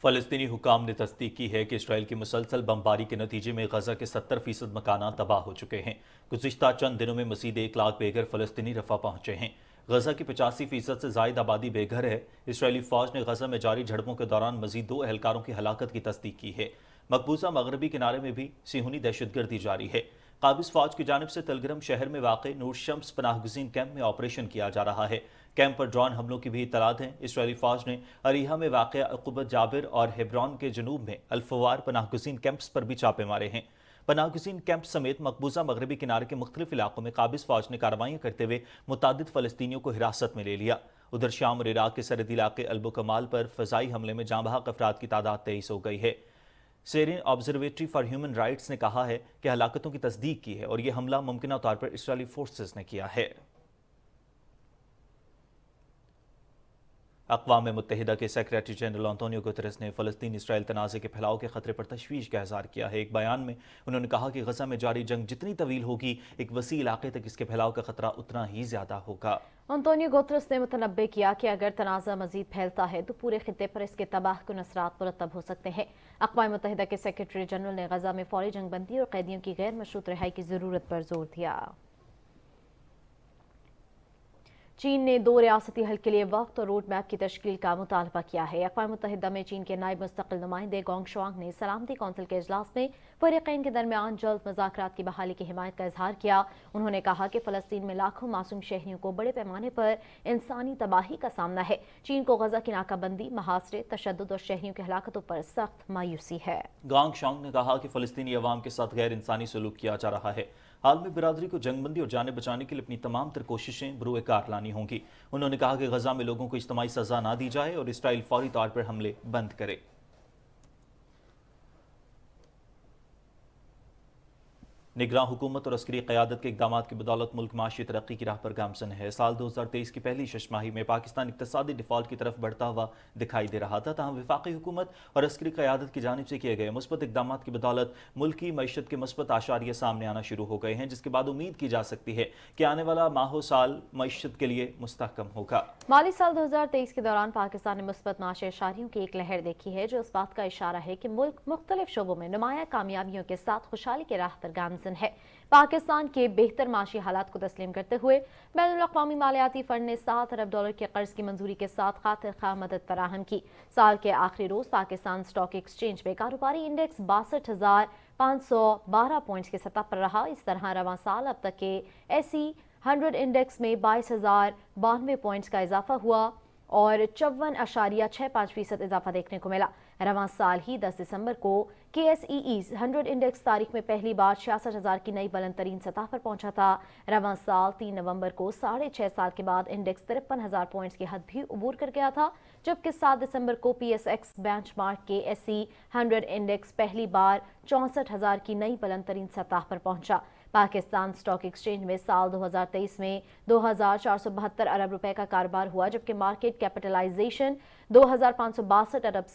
फ़लस्तीनी हुकाम ने तस्दीक की है कि इसराइल की मुसलसल बमबारी के नतीजे में गजा के 70% मकानात तबाह हो चुके हैं। गुज़िश्ता चंद दिनों में मज़ीद 1 लाख बेघर फ़लस्तीनी रफ़ा पहुँचे हैं। गजा की 85% से ज़ायद आबादी बेघर है। इसराइली फ़ौज ने गजा में जारी झड़पों के दौरान मज़ीद 2 एहलकारों की हलाकत की तस्दीक की है। मकबूजा मगरबी किनारे में भी सिहूनी दहशतगर्दी जारी है। काबिज़ फ़ौज की जानिब से तलगरम शहर में वाक़ नूर शम्स पनाहगुज़ीन कैंप में ऑपरेशन किया जा रहा है। कैंप पर ड्रोन हमलों की भी इत्तलात हैं। इसराइली फ़ौज ने अरीहा में वाक़ अक़ुबत जाबिर और हेब्रोन के जनूब में अल्फवार पनाहगुज़ीन कैंप्स पर भी छापे मारे हैं। पनाहगुज़ीन कैंप समेत मकबूजा मगरबी किनारे के मुख्तलिफ इलाकों में काबिज़ फ़ौज ने कार्रवाइयाँ करते हुए मुतादिद फ़लस्तीनियों को हिरासत में ले लिया। उधर शाम और इराक के सरहदी इलाके अल्बो कमाल पर फ़ज़ाई हमले में जाँ बहक अफराद की तादाद 23 हो गई है। Syrian observatory for human rights ने कहा है कि हलाकतों की तस्दीक की है और यह हमला मुमकिन तौर पर इसराइली फोर्सेस ने किया है। अक़वाम मुत्तहिदा के सेक्रेटरी जनरल एंटोनियो गुतरेस ने फ़लस्तीन इसराइल तनाज़े के फैलाव के खतरे पर तशवीश का इज़हार किया है। एक बयान में उन्होंने कहा कि गज़ा में जारी जंग जितनी तवील होगी, एक वसी इलाके तक इसके फैलाव का खतरा उतना ही ज़्यादा होगा। एंटोनियो गुतरेस ने मुतनब्बे किया कि अगर तनाज़ा मजीद फैलता है तो पूरे खित्ते पर इसके तबाहकुन असरात मुरतब हो सकते हैं। अक़वाम मुत्तहिदा के सेक्रेटरी जनरल ने गज़ा में फौरी जंगबंदी और कैदियों की गैर मशरूत रिहाई की ज़रूरत पर जोर दिया। चीन ने 2 रियासती हल के लिए वक्त और रोड मैप की तश्कील का मुतालबा किया है। अक़वाम मुत्तहिदा में चीन के नायब मुस्तकिल नुमाइंदे गोंग शुआंग ने सलामती कौंसिल के इजलास में फ़रीक़ैन के दरमियान जल्द मुज़ाकरात की बहाली की हिमायत का इजहार किया। उन्होंने कहा कि फ़लस्तीन में लाखों मासूम शहरियों को बड़े पैमाने पर इंसानी तबाही का सामना है। चीन को गज़ा की नाकाबंदी, महासरे, तशद्दुद और शहरियों की हलाकतों पर सख्त मायूसी है। गोंग शुआंग ने कहा कि फ़लस्तीनी अवाम के साथ गैर इंसानी सलूक किया जा रहा है। आलमी बिरादरी को जंगबंदी और जाने बचाने के लिए अपनी तमाम तर कोशिशें बरूए कार लानी होंगी। उन्होंने कहा कि गजा में लोगों को इज्तिमाई सजा ना दी जाए और इसराइल फौरी तौर पर हमले बंद करे। निगरान हुकूमत और अस्करी क़यादत के इक़दाम की बदौलत मुल्क माशी तरक्की की राह पर गामजन है। साल 2023 की पहली शशमाही में पाकिस्तान इक़्तिसादी डिफ़ॉल्ट की तरफ बढ़ता हुआ दिखाई दे रहा था। ताहम वफाकी हुकूमत और अस्करी क़यादत की जानिब से किए गए मुस्बत इक़दाम की बदौलत मुल्क की मईशत के मुस्बत आशारिये सामने आना शुरू हो गए हैं, जिसके बाद उम्मीद की जा सकती है कि आने वाला माहो साल मईशत के लिए मुस्तहकम होगा। माली साल 2023 के दौरान पाकिस्तान ने मुस्बत माशी आशारियों की एक लहर देखी है, जो इस बात का इशारा है कि मुल्क मुख्तलिफ शोबों में नुमाया कामयाबियों के साथ खुशहाली की राह पर गामजन है। पाकिस्तान के बेहतर माशी हालात को तस्लीम करते हुए बैनुल अक़वामी मालियाती फंड ने $7 अरब के कर्ज की मंजूरी के साथ खातिर ख़्वाह मदद फराहम की। साल के आखिरी रोज पाकिस्तान स्टॉक एक्सचेंज में कारोबारी इंडेक्स 62,512 पॉइंट्स की सतह पर रहा। इस तरह रवां साल अब तक के SE 100 इंडेक्स में 22,092 पॉइंट्स का इजाफा हुआ और 54.65% इजाफा देखने को मिला। रवां साल ही 10 दिसंबर को KSEE 100 इंडेक्स तारीख में पहली बार 66,000 की नई बुलंद तरीन सतह पर पहुंचा था। रवां साल 3 नवंबर को 6.5 साल के बाद इंडेक्स 53,000 पॉइंट्स की हद भी उबूर कर गया था, जबकि 7 दिसंबर को PSX बेंचमार्क के SE 100 इंडेक्स पहली बार 64,000 की नई बुलंद तरीन सतह पर पहुंचा। पाकिस्तान स्टॉक एक्सचेंज में साल 2023 में 2,472 अरब रुपए का कारोबार हुआ, जबकि मार्केट कैपिटलाइजेशन 2,562 अरब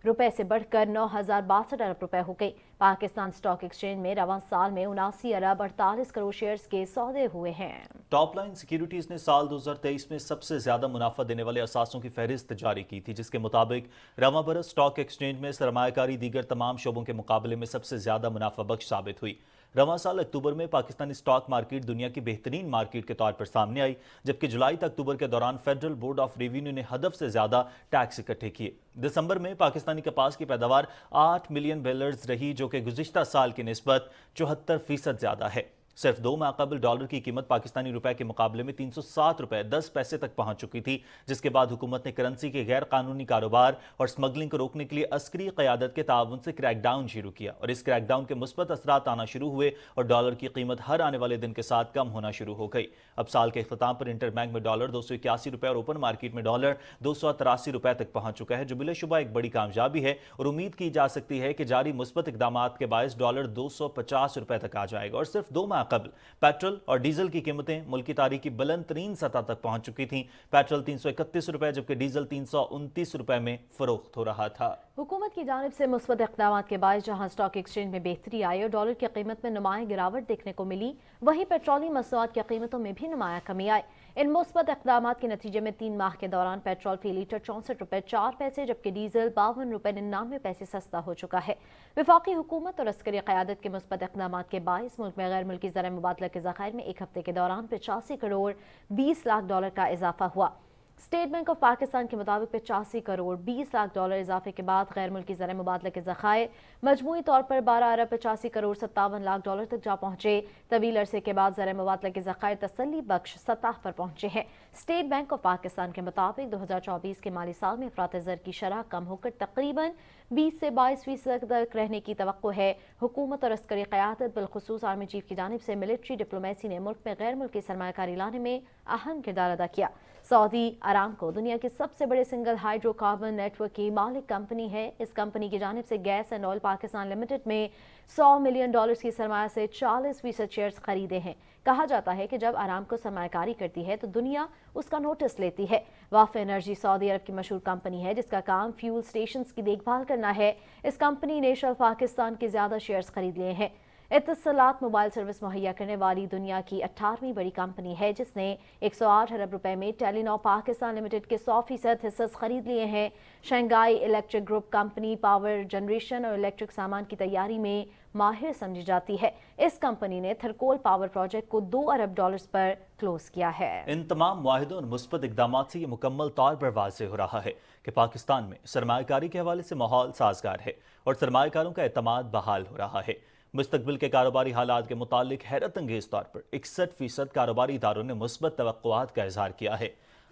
रुपए से बढ़कर 9,062 अरब रुपए हो गई। पाकिस्तान स्टॉक एक्सचेंज में रवां साल में 79 अरब 48 करोड़ शेयर्स के सौदे हुए हैं। टॉप लाइन सिक्योरिटीज ने साल 2023 में सबसे ज्यादा मुनाफा देने वाले असासों की फहरिस्त जारी की थी, जिसके मुताबिक रवां बरस स्टॉक एक्सचेंज में सरमायाकारी दीगर तमाम शोबों के मुकाबले में सबसे ज्यादा मुनाफा बख्श साबित हुई। रवां साल अक्टूबर में पाकिस्तानी स्टॉक मार्केट दुनिया की बेहतरीन मार्केट के तौर पर सामने आई, जबकि जुलाई तक अक्टूबर के दौरान फेडरल बोर्ड ऑफ रेवेन्यू ने हदफ से ज्यादा टैक्स इकट्ठे किए। दिसंबर में पाकिस्तानी कपास की पैदावार 8 मिलियन बेलर्स रही, जो कि गुज़िश्ता साल की निस्बत 74% ज्यादा है। सिर्फ 2 माह कबल डॉलर की कीमत पाकिस्तानी रुपए के मुकाबले में 307 रुपए 10 पैसे तक पहुंच चुकी थी, जिसके बाद हुकूमत ने करेंसी के गैर कानूनी कारोबार और स्मगलिंग को रोकने के लिए अस्करी क़यादत के ताउन से क्रैकडाउन शुरू किया और इस क्रैकडाउन के मुस्बत असरात आना शुरू हुए और डॉलर की कीमत हर आने वाले दिन के साथ कम होना शुरू हो गई। अब साल के इख्तिताम पर इंटरबैंक में डॉलर 281 रुपए और ओपन मार्केट में डॉलर 283 रुपए तक पहुंच चुका है, जो बिलाशुबा एक बड़ी कामयाबी है और उम्मीद की जा सकती है कि जारी मुस्बत इक़दाम के बायस डॉलर 250 रुपए तक आ जाएगा। और सिर्फ 2 माह कबल पेट्रोल और डीजल की कीमतें मुल्क की तारीख की बुलंद तरीन सतह तक पहुंच चुकी थीं। पेट्रोल 331 रुपए जबकि डीजल 329 रुपए में फरोख्त हो रहा था। हुकूमत की जानिब से मुस्बत इक़दाम के बायस जहां स्टॉक एक्सचेंज में बेहतरी आई और डॉलर की कीमत में नुमाया गिरावट देखने को मिली, वहीं पेट्रोलियम मसनूआत की कीमतों में भी नुमाया कमी आई। इन मुस्बत इक़दाम के नतीजे में 3 माह के दौरान पेट्रोल फी लीटर 64 रुपए 4 पैसे जबकि डीजल 52 रुपए 99 पैसे सस्ता हो चुका है। वफाकी हुकूमत और अस्करी क़यादत के मुस्बत इक़दाम के बायस मुल्क में गैर मुल्की ज़र मुबादला के ज़खायर में एक हफ्ते के दौरान 85 करोड़ 20 लाख डॉलर का इजाफा हुआ। स्टेट बैंक ऑफ पाकिस्तान के मुताबिक 85 करोड़ 20 लाख डॉलर इजाफे के बाद गैर मुल्की ज़र मुबादला के ज़खायर मजमूई तौर पर 12 अरब 85 करोड़ 57 लाख डॉलर तक जा पहुंचे। तवील अरसे के बाद ज़र मुबादला के ज़खायर तसल्ली बख्श सतह पर पहुंचे हैं। स्टेट बैंक ऑफ पाकिस्तान के मुताबिक 2024 के माली साल में अफरात ज़र की शरह कम होकर तकरीबन 20 से 22% तक रहने की तवक्को है। हुकूमत और अस्करी क़यादत बिलखुसूस आर्मी चीफ की जानिब से मिलिट्री डिप्लोमेसी ने मुल्क में गैर मुल्की सरमायाकारी लाने में अहम किरदार अदा किया। सऊदी अरामको दुनिया के सबसे बड़े सिंगल हाइड्रोकार्बन नेटवर्क की मालिक कंपनी है। इस कंपनी की जानिब से gas and oil Pakistan limited में $100 मिलियन की सरमाया से 40% शेयर्स खरीदे हैं। کہا جاتا ہے کہ جب آرامکو سرمایہ کاری کرتی ہے تو دنیا اس کا نوٹس لیتی ہے۔ واف انرجی سعودی عرب کی مشہور کمپنی ہے جس کا کام فیول سٹیشنز کی دیکھ بھال کرنا ہے۔ اس کمپنی نے شیل پاکستان کے زیادہ شیئرز خرید لیے ہیں۔ اتصالات موبائل سروس مہیا کرنے والی دنیا کی 18ویں بڑی کمپنی ہے جس نے 108 ارب روپے میں ٹیلی نو پاکستان لمیٹڈ کے 100% حصص خرید لیے ہیں۔ Shanghai electric group company power generation اور الیکٹرک سامان کی تیاری میں ماہر سمجھی جاتی ہے۔ اس کمپنی نے تھرکول پاور پروجیکٹ کو $2 ارب پر کلوز کیا ہے۔ ان تمام معاہدوں اور مثبت اقدامات سے یہ مکمل طور پر واضح ہو رہا ہے کہ پاکستان میں سرمایہ کاری کے حوالے سے ماحول سازگار ہے اور سرمایہ کاروں کا اعتماد بحال ہو رہا ہے۔ مستقبل کے کاروباری حالات کے متعلق حیرت انگیز طور پر 61% کاروباری اداروں نے مثبت توقعات کا اظہار کیا ہے۔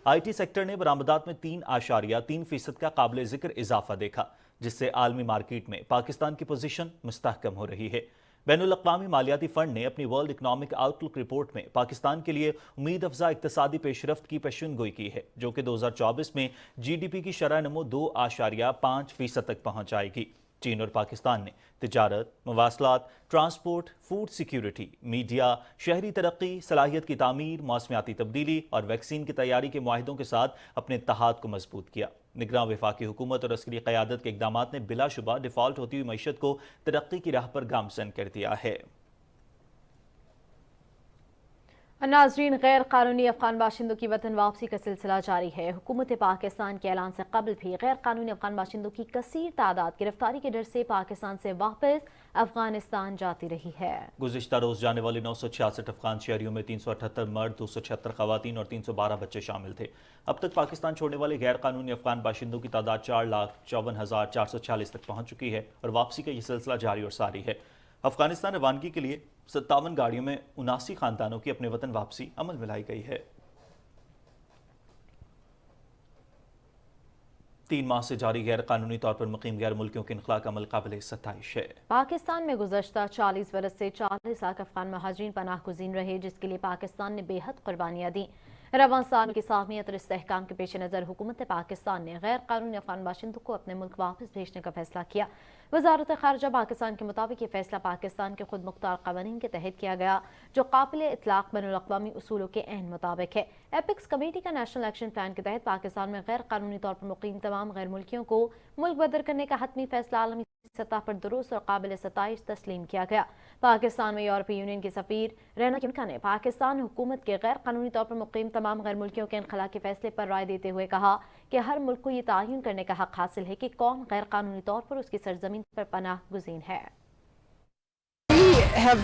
آئی ٹی سیکٹر نے برآمدات میں 3.3% کا قابل ذکر اضافہ دیکھا، جس سے عالمی مارکیٹ میں پاکستان کی پوزیشن مستحکم ہو رہی ہے۔ بین الاقوامی مالیاتی فنڈ نے اپنی ورلڈ اکنامک آؤٹ لک رپورٹ میں پاکستان کے لیے امید افزا اقتصادی پیش رفت کی پیشن گوئی کی ہے، جو کہ 2024 میں جی ڈی پی کی شرح نمو 2.5% تک پہنچ جائے گی۔ چین اور پاکستان نے تجارت، مواصلات، ٹرانسپورٹ، فوڈ سیکیورٹی، میڈیا، شہری ترقی، صلاحیت کی تعمیر، موسمیاتی تبدیلی اور ویکسین کی تیاری کے معاہدوں کے ساتھ اپنے اتحاد کو مضبوط کیا۔ نگراں وفاقی حکومت اور عسکری قیادت کے اقدامات نے بلا شبہ ڈیفالٹ ہوتی ہوئی معیشت کو ترقی کی راہ پر گامزن کر دیا ہے۔ ناظرین، غیر قانونی افغان باشندوں کی وطن واپسی کا سلسلہ جاری ہے۔ حکومت پاکستان کے اعلان سے قبل بھی غیر قانونی افغان باشندوں کی کثیر تعداد گرفتاری کے ڈر سے پاکستان سے واپس افغانستان جاتی رہی ہے۔ گزشتہ روز جانے والے 966 افغان شہریوں میں 378 مرد، 276 خواتین اور 312 بچے شامل تھے۔ اب تک پاکستان چھوڑنے والے غیر قانونی افغان باشندوں کی تعداد 4,54,446 تک پہنچ چکی ہے اور واپسی کا یہ سلسلہ جاری اور ساری ہے۔ افغانستان روانگی کے لیے 57 گاڑیوں میں 79 خاندانوں کی اپنے وطن واپسی عمل میں لائی گئی ہے۔ 3 ماہ سے جاری غیر قانونی طور پر مقیم غیر ملکیوں کے انخلاء کا عمل قابل ستائش ہے۔ پاکستان میں گزشتہ 40 برس سے 40 لاکھ افغان مہاجرین پناہ گزین رہے، جس کے لیے پاکستان نے بے حد قربانیاں دیں۔ رواں سال کی سالمیت اور استحکام کے پیش نظر حکومت پاکستان نے غیر قانونی افغان باشندوں کو اپنے ملک واپس بھیجنے کا فیصلہ کیا۔ وزارت خارجہ پاکستان کے مطابق یہ فیصلہ پاکستان کے خود مختار قوانین کے تحت کیا گیا، جو قابل اطلاق بین الاقوامی اصولوں کے عین مطابق ہے۔ ایپکس کمیٹی کا نیشنل ایکشن پلان کے تحت پاکستان میں غیر قانونی طور پر مقیم تمام غیر ملکیوں کو ملک بدر کرنے کا حتمی فیصلہ عالمی سطح پر درست اور قابل ستائش تسلیم کیا گیا۔ پاکستان میں یورپی یونین کے سفیر رینا کیمکا نے پاکستان حکومت کے غیر قانونی طور پر مقیم تمام غیر ملکیوں کے انخلاء کے فیصلے پر رائے دیتے ہوئے کہا کہ ہر ملک کو یہ تعین کرنے کا حق حاصل ہے کہ کون غیر قانونی طور پر اس کی سرزمین پر پناہ گزین ہے۔ have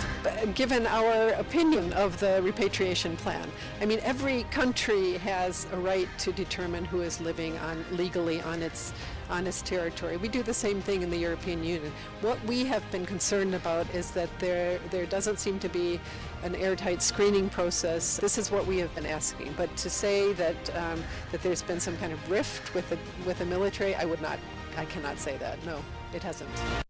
given our opinion of the repatriation plan. I mean, every country has a right to determine who is living legally on its territory. We do the same thing in the European Union. What we have been concerned about is that there doesn't seem to be an airtight screening process. This is what we have been asking. But to say that there's been some kind of rift with the military, I cannot say that. No, it hasn't.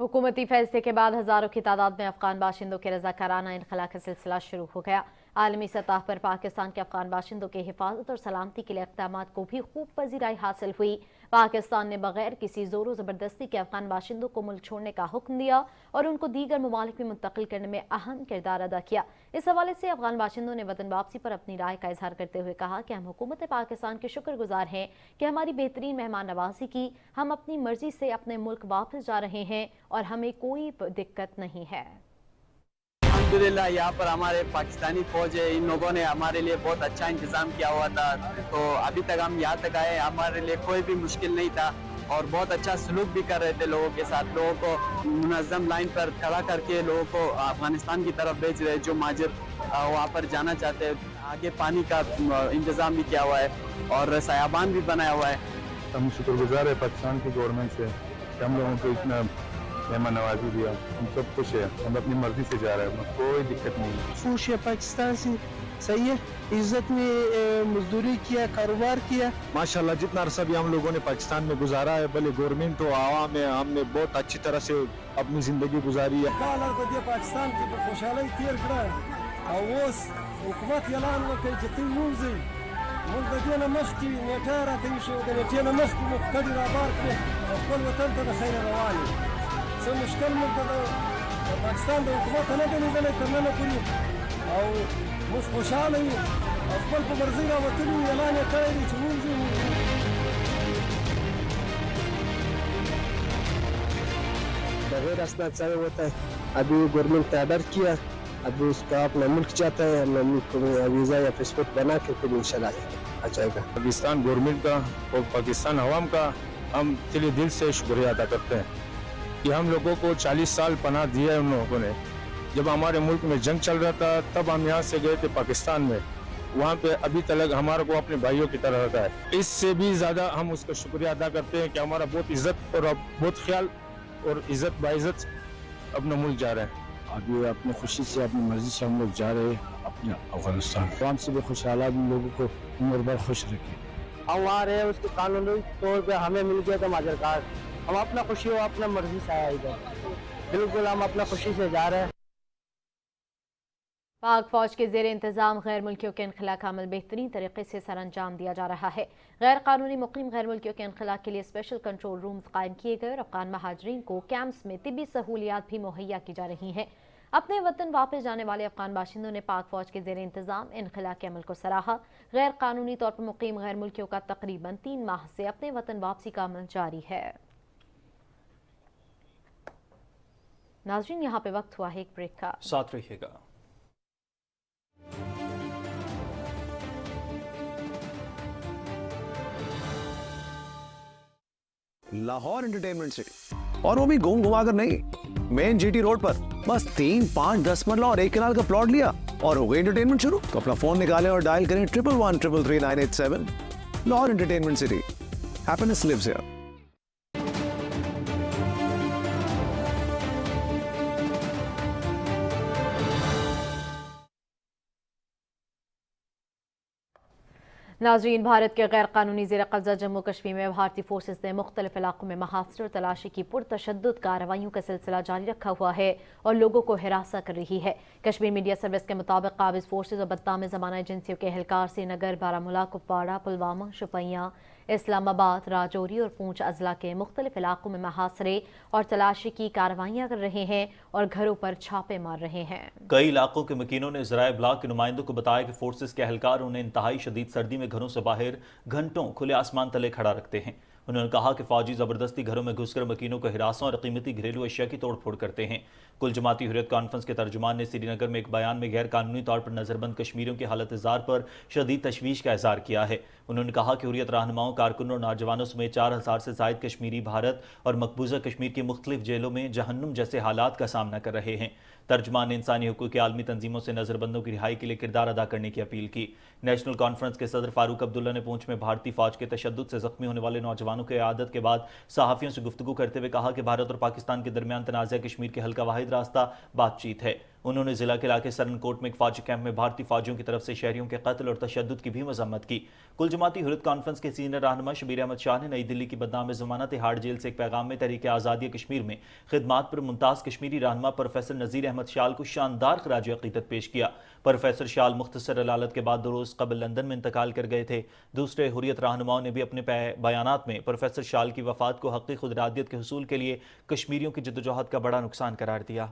حکومتی فیصلے کے بعد ہزاروں کی تعداد میں افغان باشندوں کے رضاکارانہ انخلاء کا سلسلہ شروع ہو گیا۔ عالمی سطح پر پاکستان کے افغان باشندوں کے حفاظت اور سلامتی کے لیے اقدامات کو بھی خوب پذیرائی حاصل ہوئی۔ پاکستان نے بغیر کسی زور و زبردستی کے افغان باشندوں کو ملک چھوڑنے کا حکم دیا اور ان کو دیگر ممالک میں منتقل کرنے میں اہم کردار ادا کیا۔ اس حوالے سے افغان باشندوں نے وطن واپسی پر اپنی رائے کا اظہار کرتے ہوئے کہا کہ ہم حکومت پاکستان کے شکر گزار ہیں کہ ہماری بہترین مہمان نوازی کی، ہم اپنی مرضی سے اپنے ملک واپس جا رہے ہیں اور ہمیں کوئی دقت نہیں ہے۔ الحمدللہ یہاں پر ہمارے پاکستانی فوج ہے، ان لوگوں نے ہمارے لیے بہت اچھا انتظام کیا ہوا تھا، تو ابھی تک ہم یہاں تک آئے، ہمارے لیے کوئی بھی مشکل نہیں تھا اور بہت اچھا سلوک بھی کر رہے تھے لوگوں کے ساتھ۔ لوگوں کو منظم لائن پر کھڑا کر کے لوگوں کو افغانستان کی طرف بھیج رہے جو مہاجر وہاں پر جانا چاہتے ہیں۔ آگے پانی کا انتظام بھی کیا ہوا ہے اور سیابان بھی بنایا ہوا ہے۔ ہم شکر گزار ہیں پاکستان کی گورنمنٹ سے کہ ہم لوگوں کو اتنا مہمان نوازی دیا، ہم سب خوش ہیں، ہم اپنی مرضی سے جا رہے ہیں، کوئی دقت نہیں ہے۔ خوش ہے پاکستان سے، صحیح ہے، عزت میں مزدوری کیا، کاروبار کیا۔ ماشاءاللہ جتنا عرصہ بھی ہم لوگوں نے پاکستان میں گزارا ہے، بھلے گورنمنٹ ہو عوام ہے، ہم نے بہت اچھی طرح سے اپنی زندگی گزاری ہے۔ پاکستان کی خوشحالی تیر کړه او اوس حکومت اعلان وکړ چې ته ووځئ، موږ د دې نه مخکې نیټه راته ایښې وه، د نیټې نه مخکې مو کډې رابار کړې او خپل وطن ته د خیره روان یو. څه مشکل موږ د پاکستان د حکومت نه دی لیدلی تر ننه پورې او موږ خوشاله یو خپل په مرضي راوتلي یو اعلان یې کړی دی چې موږ بغیر اسناد سے ہوتا ہے ابھی گورنمنٹ نے آرڈر کیا ابھی اس کا اپنا ملک چاہتا ہے ہم ملک میں ویزا یا پاسپورٹ بنا کے پھر انشاءاللہ آ جائے گا. پاکستان گورنمنٹ کا اور پاکستان عوام کا ہم دلی دل سے شکریہ ادا کرتے ہیں کہ ہم لوگوں کو 40 سال پناہ دیا ہے ان لوگوں نے. جب ہمارے ملک میں جنگ چل رہا تھا تب ہم یہاں سے گئے تھے پاکستان میں, وہاں پہ ابھی تک ہمارے کو اپنے بھائیوں کی طرح رہتا ہے. اس سے بھی زیادہ ہم اس کا شکریہ ادا کرتے ہیں کہ ہمارا بہت عزت اور بہت خیال اور عزت باعزت اپنا ملک جا رہے ہیں. ابھی اپنی خوشی سے اپنی مرضی سے ہم لوگ جا رہے ہیں اپنے افغانستان. عوام سے بھی خوشحال ہم لوگوں کو عمر بھر خوش رکھیں. ہم وہاں رہے اس کے قانونی طور پہ ہمیں مل گیا تھا ماجر کارڈ. ہم اپنا خوشی ہو اپنا مرضی سے آئے ادھر, بالکل ہم اپنا خوشی سے جا رہے ہیں. پاک فوج کے زیر انتظام غیر ملکیوں کے انخلا کا عمل بہترین طریقے سے سر انجام دیا جا رہا ہے. غیر قانونی مقیم غیر ملکیوں کے انخلا کے لیے اسپیشل کنٹرول رومز قائم کیے گئے اور افغان مہاجرین کو کیمپس میں طبی سہولیات بھی مہیا کی جا رہی ہیں. اپنے وطن واپس جانے والے افغان باشندوں نے پاک فوج کے زیر انتظام انخلا کے عمل کو سراہا. غیر قانونی طور پر مقیم غیر ملکیوں کا تقریباً 3 ماہ سے اپنے وطن واپسی کا عمل جاری ہے. ناظرین یہاں پہ وقت ہوا ہے ایک بریک کا, ساتھ رہیے گا. لاہور انٹرٹینمنٹ سٹی, اور وہ بھی گھوم گھما کر نہیں, مین جی ٹی روڈ پر. بس 3, 5, 10 مرلہ اور 1 کنال کا پلاٹ لیا اور ہو گئی انٹرٹینمنٹ شروع. تو اپنا فون نکالیں اور ڈائل کریں 1113333987. Lahore entertainment city, happiness lives here. ناظرین, بھارت کے غیر قانونی زیر قبضہ جموں کشمیر میں بھارتی فورسز نے مختلف علاقوں میں محاصرے اور تلاشی کی پرتشدد کارروائیوں کا سلسلہ جاری رکھا ہوا ہے اور لوگوں کو ہراساں کر رہی ہے. کشمیر میڈیا سروس کے مطابق قابض فورسز اور بدنام زمانہ ایجنسیوں کے اہلکار سری نگر, بارہمولہ, کپواڑہ, پلوامہ, شوپیاں, اسلام آباد, راجوری اور پونچھ اضلاع کے مختلف علاقوں میں محاصرے اور تلاشی کی کارروائیاں کر رہے ہیں اور گھروں پر چھاپے مار رہے ہیں. کئی علاقوں کے مکینوں نے ذرائع ابلاغ کے نمائندوں کو بتایا کہ فورسز کے اہلکار انہیں انتہائی شدید سردی میں گھروں سے باہر گھنٹوں کھلے آسمان تلے کھڑا رکھتے ہیں. انہوں نے کہا کہ فوجی زبردستی گھروں میں گھس کر مکینوں کو ہراساں اور قیمتی گھریلو اشیاء کی توڑ پھوڑ کرتے ہیں. کل جماعتی حریت کانفرنس کے ترجمان نے سری نگر میں ایک بیان میں غیر قانونی طور پر نظر بند کشمیریوں کی حالت زار پر شدید تشویش کا اظہار کیا ہے. انہوں نے کہا کہ حریت رہنماؤں, کارکنوں اور نوجوانوں سمیت 4000 سے زائد کشمیری بھارت اور مقبوضہ کشمیر کی مختلف جیلوں میں جہنم جیسے حالات کا سامنا کر رہے ہیں. ترجمان نے انسانی حقوق کی عالمی تنظیموں سے نظر بندوں کی رہائی کے لیے کردار ادا کرنے کی اپیل کی. نیشنل کانفرنس کے صدر فاروق عبداللہ نے پونچھ میں بھارتی فوج کے تشدد سے زخمی ہونے والے نوجوانوں کی عیادت کے بعد صحافیوں سے گفتگو کرتے ہوئے کہا کہ بھارت اور پاکستان کے درمیان تنازع کشمیر کے حل کا واحد راستہ بات چیت ہے. انہوں نے ضلع کے علاقے سرن کوٹ میں ایک فوجی کیمپ میں بھارتی فوجیوں کی طرف سے شہریوں کے قتل اور تشدد کی بھی مذمت کی. کل جماعتی حریت کانفرنس کے سینئر رہنما شبیر احمد شاہ نے نئی دلی کی بدنام زمانہ تہاڑ جیل سے ایک پیغام میں تحریک آزادی کشمیر میں خدمات پر ممتاز کشمیری رہنما پروفیسر نذیر احمد شال کو شاندار خراج عقیدت پیش کیا. پروفیسر شال مختصر علالت کے بعد 2 روز قبل لندن میں انتقال کر گئے تھے. دوسرے حریت رہنماؤں نے بھی اپنے بیانات میں پروفیسر شال کی وفات کو حقیقی خود ارادیت کے حصول کے لیے کشمیریوں کی جدوجہد کا بڑا نقصان قرار دیا.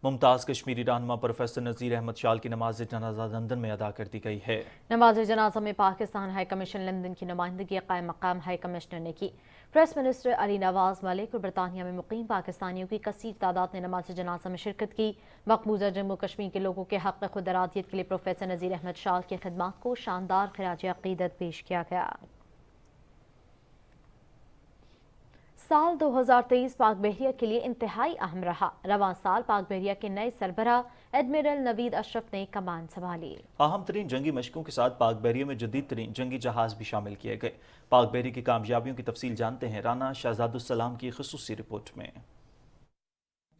ممتاز کشمیری رہنما پروفیسر نذیر احمد شال کی نماز جنازہ لندن میں ادا کر دی گئی ہے. نماز جنازہ میں پاکستان ہائی کمیشن لندن کی نمائندگی قائم مقام ہائی کمشنر نے کی. پریس منسٹر علی نواز ملک اور برطانیہ میں مقیم پاکستانیوں کی کثیر تعداد نے نماز جنازہ میں شرکت کی. مقبوضہ جموں کشمیر کے لوگوں کے حق خود ارادیت کے لیے پروفیسر نذیر احمد شال کی خدمات کو شاندار خراج عقیدت پیش کیا گیا. سال 2023 پاک بحریہ کے لیے انتہائی اہم رہا. رواں سال پاک بحریہ کے نئے سربراہ ایڈمرل نوید اشرف نے کمان سنبھالی. اہم ترین جنگی مشقوں کے ساتھ پاک بحریہ میں جدید ترین جنگی جہاز بھی شامل کیے گئے. پاک بحریہ کی کامیابیوں کی تفصیل جانتے ہیں رانا شہزاد السلام کی خصوصی رپورٹ میں.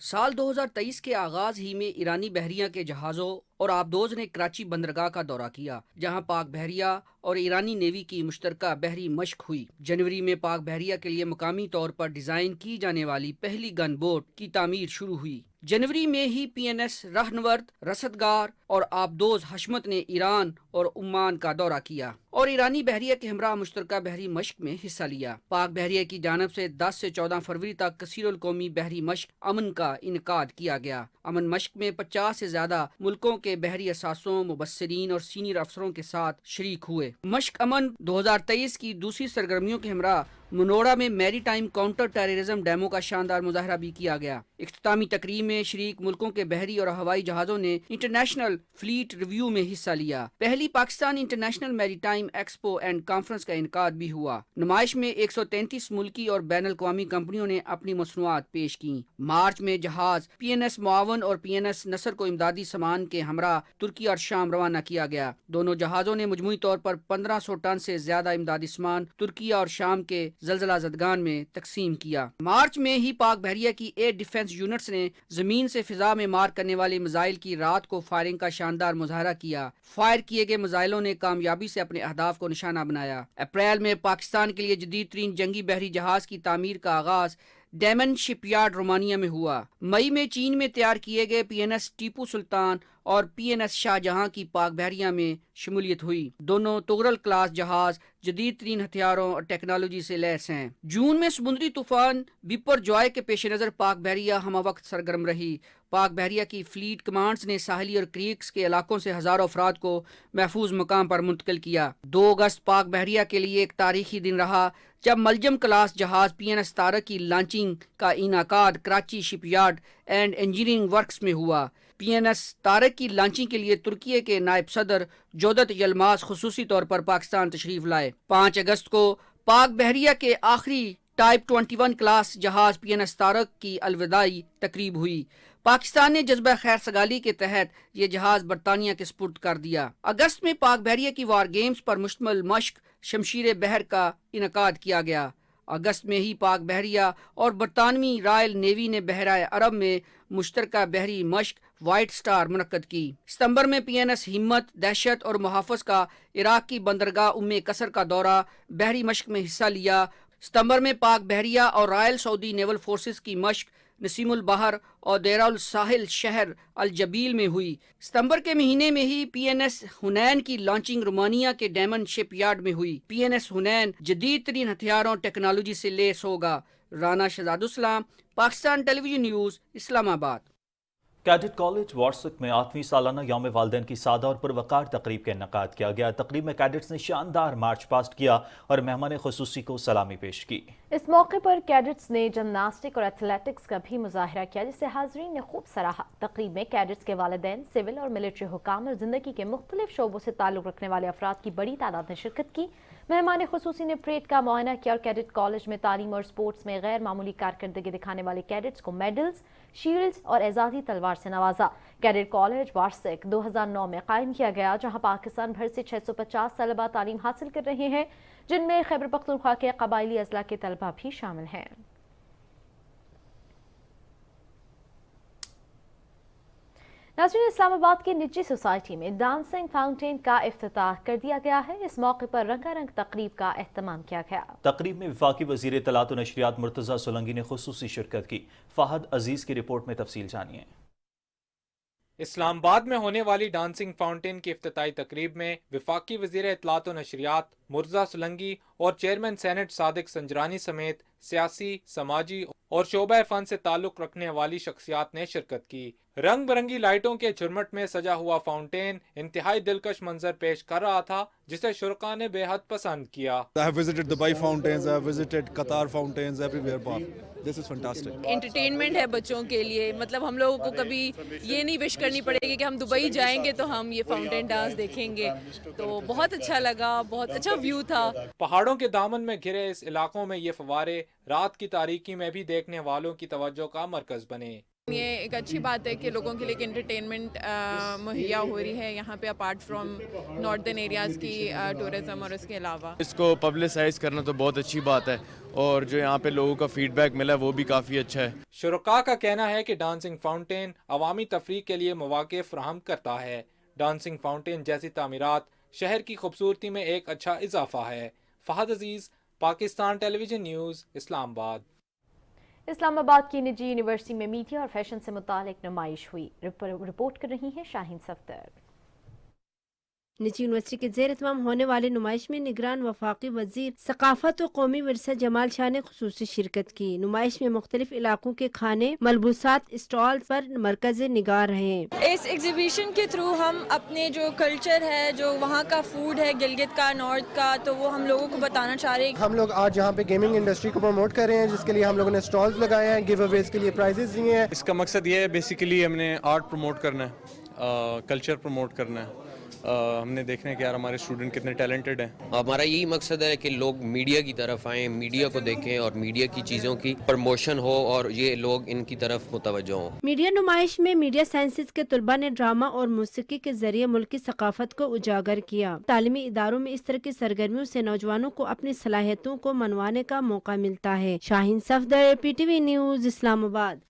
سال 2023 کے آغاز ہی میں ایرانی بحریہ کے جہازوں اور آبدوز نے کراچی بندرگاہ کا دورہ کیا، جہاں پاک بحریہ اور ایرانی نیوی کی مشترکہ بحری مشق ہوئی. جنوری میں پاک بحریہ کے لیے مقامی طور پر ڈیزائن کی جانے والی پہلی گن بوٹ کی تعمیر شروع ہوئی. جنوری میں ہی پی این ایس رہنورد، رصدگار اور آبدوز حشمت نے ایران اور عمان کا دورہ کیا और ईरानी बहरिया के हमरा मुश्तरका बहरी मश्क में हिस्सा लिया। पाक बहरिया की जानब से 10 से 14 फरवरी तक कसीरुल कौमी बहरी मश्क अमन का इनकाद किया गया। अमन मश्क में 50 से ज्यादा मुल्कों के बहरी असासों, मुबस्सिरीन और सीनियर अफसरों के साथ शरीक हुए। मश्क अमन 2023 की दूसरी सरगर्मियों के हमरा मनोड़ा में maritime counter terrorism demo का शानदार मुजाहरा भी किया गया। इख्तितामी तकरीब में शरीक मुल्कों के बहरी और हवाई जहाजों ने इंटरनेशनल फ्लीट रिव्यू में हिस्सा लिया। पहली Pakistan international maritime expo and conference का इनकाद भी हुआ। नुमाइश में 133 मुल्की और बैन अल-अक़वामी कंपनियों ने अपनी मसनूआत पेश की। मार्च में जहाज PNS मुआवन और PNS नसर को इमदादी सामान के हमरा तुर्की और शाम रवाना किया गया। दोनों जहाजों ने मजमूई तौर पर 1500 टन से ज्यादा इमदादी सामान तुर्की और शाम के ज़लज़ला ज़दगान में तकसीम किया। मार्च में ही पाक बहरिया की एयर डिफेंस यूनिट्स ने जमीन से फिजा में मार करने वाले मिसाइल की रात को फायरिंग का शानदार मुजाहरा किया। फायर किए गए मिसाइलों ने कामयाबी से अपने अहदाफ को निशाना बनाया। अप्रैल में पाकिस्तान के लिए जदीद तरीन जंगी बहरी जहाज की तामीर का आगाज डेमन शिपयार्ड रोमानिया में हुआ। मई में चीन में तैयार किए गए PNS टीपू सुल्तान और PNS शाहजहां की पाक बहरिया में शमूलियत हुई। दोनों तुगरल क्लास जहाज जदीद तरीन हथियारों और टेक्नोलॉजी से लैस हैं। जून में समुद्री तूफान बिपर जॉय के पेश नज़र पाक बहरिया हम वक्त सरगर्म रही। पाक बहरिया की फ्लीट कमांड्स ने साहली और क्रीक्स के इलाकों से हजारों अफराद को महफूज मकाम पर मुंतकिल किया। 2 अगस्त पाक बहरिया के लिए एक तारीखी दिन रहा जब मलजम क्लास जहाज PNS तारक की लॉन्चिंग का इनाकाद Karachi shipyard and engineering works में हुआ। PNS तारक की लॉन्चिंग के लिए तुर्की के नायब सदर जोदत यलमास खुसूसी तौर पर पाकिस्तान तशरीफ लाए। 5 अगस्त को पाक बहरिया के आखिरी टाइप 21 क्लास जहाज PNS तारक की अलविदाई तकरीब हुई। पाकिस्तान ने जज्बा खैर सगाली के तहत ये जहाज बरतानिया के सुपुर्द कर दिया। अगस्त में पाक बहरिया की वार गेम्स पर मुश्तमिल मश्क शमशीर बहर का इनकाद किया गया। अगस्त में ही पाक बहरिया और बरतानवी रॉयल नेवी ने बहराए अरब में मुश्तरका बहरी मश्क वाइट स्टार मुनक्कद की। सितंबर में PNS हिम्मत, दहशत और मुहाफ़िज़ का इराक की बंदरगाह उम्मे कसर का दौरा बहरी मश्क में हिस्सा लिया। सितंबर में पाक बहरिया और रॉयल सऊदी नेवल फोर्सेस की मश्क नसीमुल बहर और देराउल साहिल शहर अल जबील में हुई। सितंबर के महीने में ही PNS हुनैन की लॉन्चिंग रोमानिया के डेमन शिपयार्ड में हुई। PNS हुनैन जदीद तरीन हथियारों टेक्नोलॉजी से लैस होगा। Rana Shahzadussalam, Pakistan television news, Islamabad. Cadet college Warsak में 8वीं सालाना यौम वालिदैन की सादा और पुरवकार तकरीब का इनकाद किया गया। तकरीब में कैडेट्स ने शानदार मार्च पास्ट किया और मेहमान खुसूसी को सलामी पेश की। इस मौके पर कैडेट्स ने जिमनास्टिक और एथलेटिक्स का भी मुजाहरा किया, जिसे हाजरीन ने खूब सराहा। तकरीब में कैडेट्स के वालिदैन, सिविल और मिलिट्री हुकाम और जिंदगी के मुख्तलिफ शोबों से ताल्लुक रखने वाले अफराद की बड़ी तादाद ने शिरकत की। मेहमान खुसूसी ने परेड का मुआयना किया और कैडेट कॉलेज में तालीम और स्पोर्ट्स में गैर मामूली कारकर्दगी दिखाने वाले कैडेट्स को मेडल्स, शील्ड्स और एजाजी तलवार से नवाजा। कैडेट कॉलेज वार्सक 2009 में कायम किया गया, जहां पाकिस्तान भर से 650 तलबा तालीम हासिल कर रहे हैं, जिनमें खैबर पख्तूनख्वा के कबायली अजला के तलबा भी शामिल हैं। नाज़रीन, इस्लामाबाद की निजी सोसाइटी में डांसिंग फाउंटेन का इफ्तिताह कर दिया गया है। इस मौके पर रंगारंग तकरीब का एहतमाम किया गया। तकरीब में वफाकी वज़ीर इत्तलात और नशरियात मुर्तज़ा सोलंकी ने खुसूसी शिरकत की। फहद अजीज की रिपोर्ट में तफसील जानिए। इस्लामाबाद में होने वाली डांसिंग फाउंटेन की इफ्तिताई तकरीब में वफाकी वज़ीर इत्तलात और नशरियात मुर्तज़ा सोलंकी और चेयरमैन सेनेट सादिक संजरानी समेत सियासी, समाजी और शोबा फन से ताल्लुक रखने वाली शख्सियात ने शिरकत की। रंग बिरंगी लाइटों के झुरमट में सजा हुआ फाउंटेन इंतहाई दिलकश मंजर पेश कर रहा था, जिसे शुरका ने बेहद पसंद किया। I have visited Dubai fountains, I have visited Qatar fountains, everywhere but this is fantastic. Entertainment है बच्चों के लिए, मतलब हम लोगों को कभी ये नहीं विश करनी पड़ेगी कि हम दुबई जाएंगे तो हम ये फाउंटेन डांस देखेंगे, तो बहुत अच्छा लगा, बहुत अच्छा व्यू था। पहाड़ों के दामन में घिरे इस इलाकों में ये फवारे रात की तारीकी में भी देखने वालों की तवज्जो का मरकज बने। ये एक अच्छी बात है कि लोगों के लिए एक एंटरटेनमेंट मुहैया हो रही है यहाँ पे, अपार्ट फ्रॉम नॉर्दर्न एरियाज़ की टूरिज्म और उसके अलावा। इसको पब्लिसाइज करना तो बहुत अच्छी बात है और जो यहाँ पे लोगों का फीडबैक मिला वो भी काफ़ी अच्छा है। शुरका का कहना है कि डांसिंग फाउंटेन अवामी तफरीक के लिए मौके फराहम करता है। डांसिंग फाउंटेन जैसी तामीरात शहर की खूबसूरती में एक अच्छा इजाफा है। फहद अजीज, पाकिस्तान टेलीविजन न्यूज़, इस्लामाबाद। इस्लामाबाद की निजी यूनिवर्सिटी में मीडिया और फैशन से मुतालिक नुमाइश हुई। रिपोर्ट कर रही हैं शाहीन सफ्दर। निजी यूनिवर्सिटी के ज़ेर एहतमाम होने वाली नुमाइश में निगरान वफाकी वजीर सकाफत और कौमी विरसा जमाल शाह ने खुसूसी शिरकत की। नुमाइश में मुख्तलिफ इलाकों के खाने मलबूसात स्टॉल पर मरकज़ निगार रहे। इस एग्जीबिशन के थ्रू हम अपने जो कल्चर है, जो वहाँ का फूड है गिलगित का, नॉर्थ का, तो वो हम लोगों को बताना चाह रहे हैं। हम लोग आज यहाँ पे गेमिंग इंडस्ट्री को प्रमोट कर रहे हैं, जिसके लिए हम लोगों ने स्टॉल्स लगाए हैं, गिव अवेज के लिए प्राइजेस दिए हैं। इसका मकसद ये है बेसिकली हमने आर्ट प्रमोट करना है, कल्चर प्रमोट करना है। हमने देखना है कि यार हमारे स्टूडेंट कितने टैलेंटेड हैं। हमारा यही मकसद है कि लोग मीडिया की तरफ आएँ, मीडिया को देखें और मीडिया की चीज़ों की प्रमोशन हो और ये लोग इनकी तरफ मुतवज्जो हों। मीडिया नुमाइश में मीडिया साइंसेज के तलबा ने ड्रामा और मौसीकी के जरिए मुल्क की सकाफत को उजागर किया। तालीमी इदारों में इस तरह की सरगर्मियों से नौजवानों को अपनी सलाहियतों को मनवाने का मौका मिलता है। Shaheen Safdar, PTV news, Islamabad.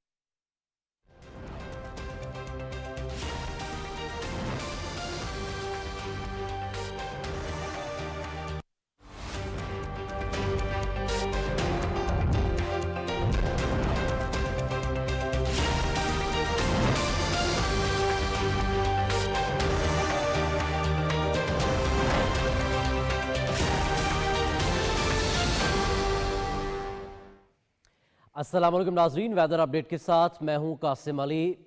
अस्सलाम वालेकुम नाजरीन, वेदर अपडेट के साथ मैं हूं कासिम अली।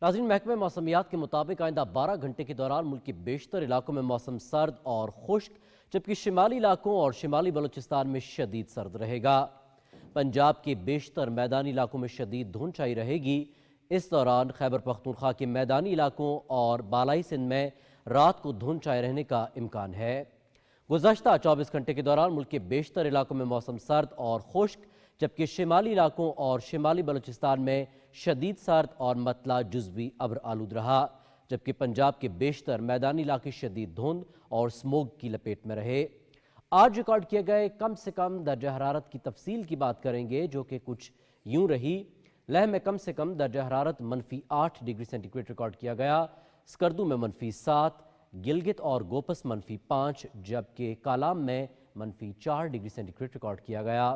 नाजरीन, महकमे मौसमियात के मुताबिक आइंदा 12 घंटे के दौरान मुल्क के बेशतर इलाकों में मौसम सर्द और खुश्क, जबकि शिमाली इलाकों और शिमाली बलूचिस्तान में शदीद सर्द रहेगा। पंजाब के बेशतर मैदानी इलाकों में शदीद धुंध छाई रहेगी। इस दौरान खैबर पख्तूनख्वा के मैदानी इलाकों और बालाई सिंध में रात को धुंध छाए रहने का इम्कान है। गुज़श्ता 24 घंटे के दौरान मुल्क के बेशतर इलाकों में मौसम सर्द और खुश्क, जबकि शिमाली इलाकों और शिमाली बलूचिस्तान में शदीद सर्द और मतला जुज़वी अब्र आलूद रहा, जबकि पंजाब के बेशतर मैदानी इलाके शदीद धुंध और स्मोग की लपेट में रहे। आज रिकॉर्ड किए गए कम से कम दर्जा हरारत की तफसील की बात करेंगे, जो कि कुछ यूं रही। लह में कम से कम दर्जा हरारत -8 डिग्री सेंटीग्रेड रिकॉर्ड किया गया, स्कर्दू में -7, गिलगित और गोपस -5, जबकि कालाम में -4 डिग्री सेंटीग्रेड रिकॉर्ड किया गया।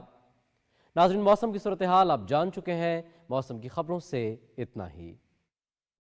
नाज़रीन, मौसम की सूरत हाल आप जान चुके हैं। मौसम की खबरों से इतना ही।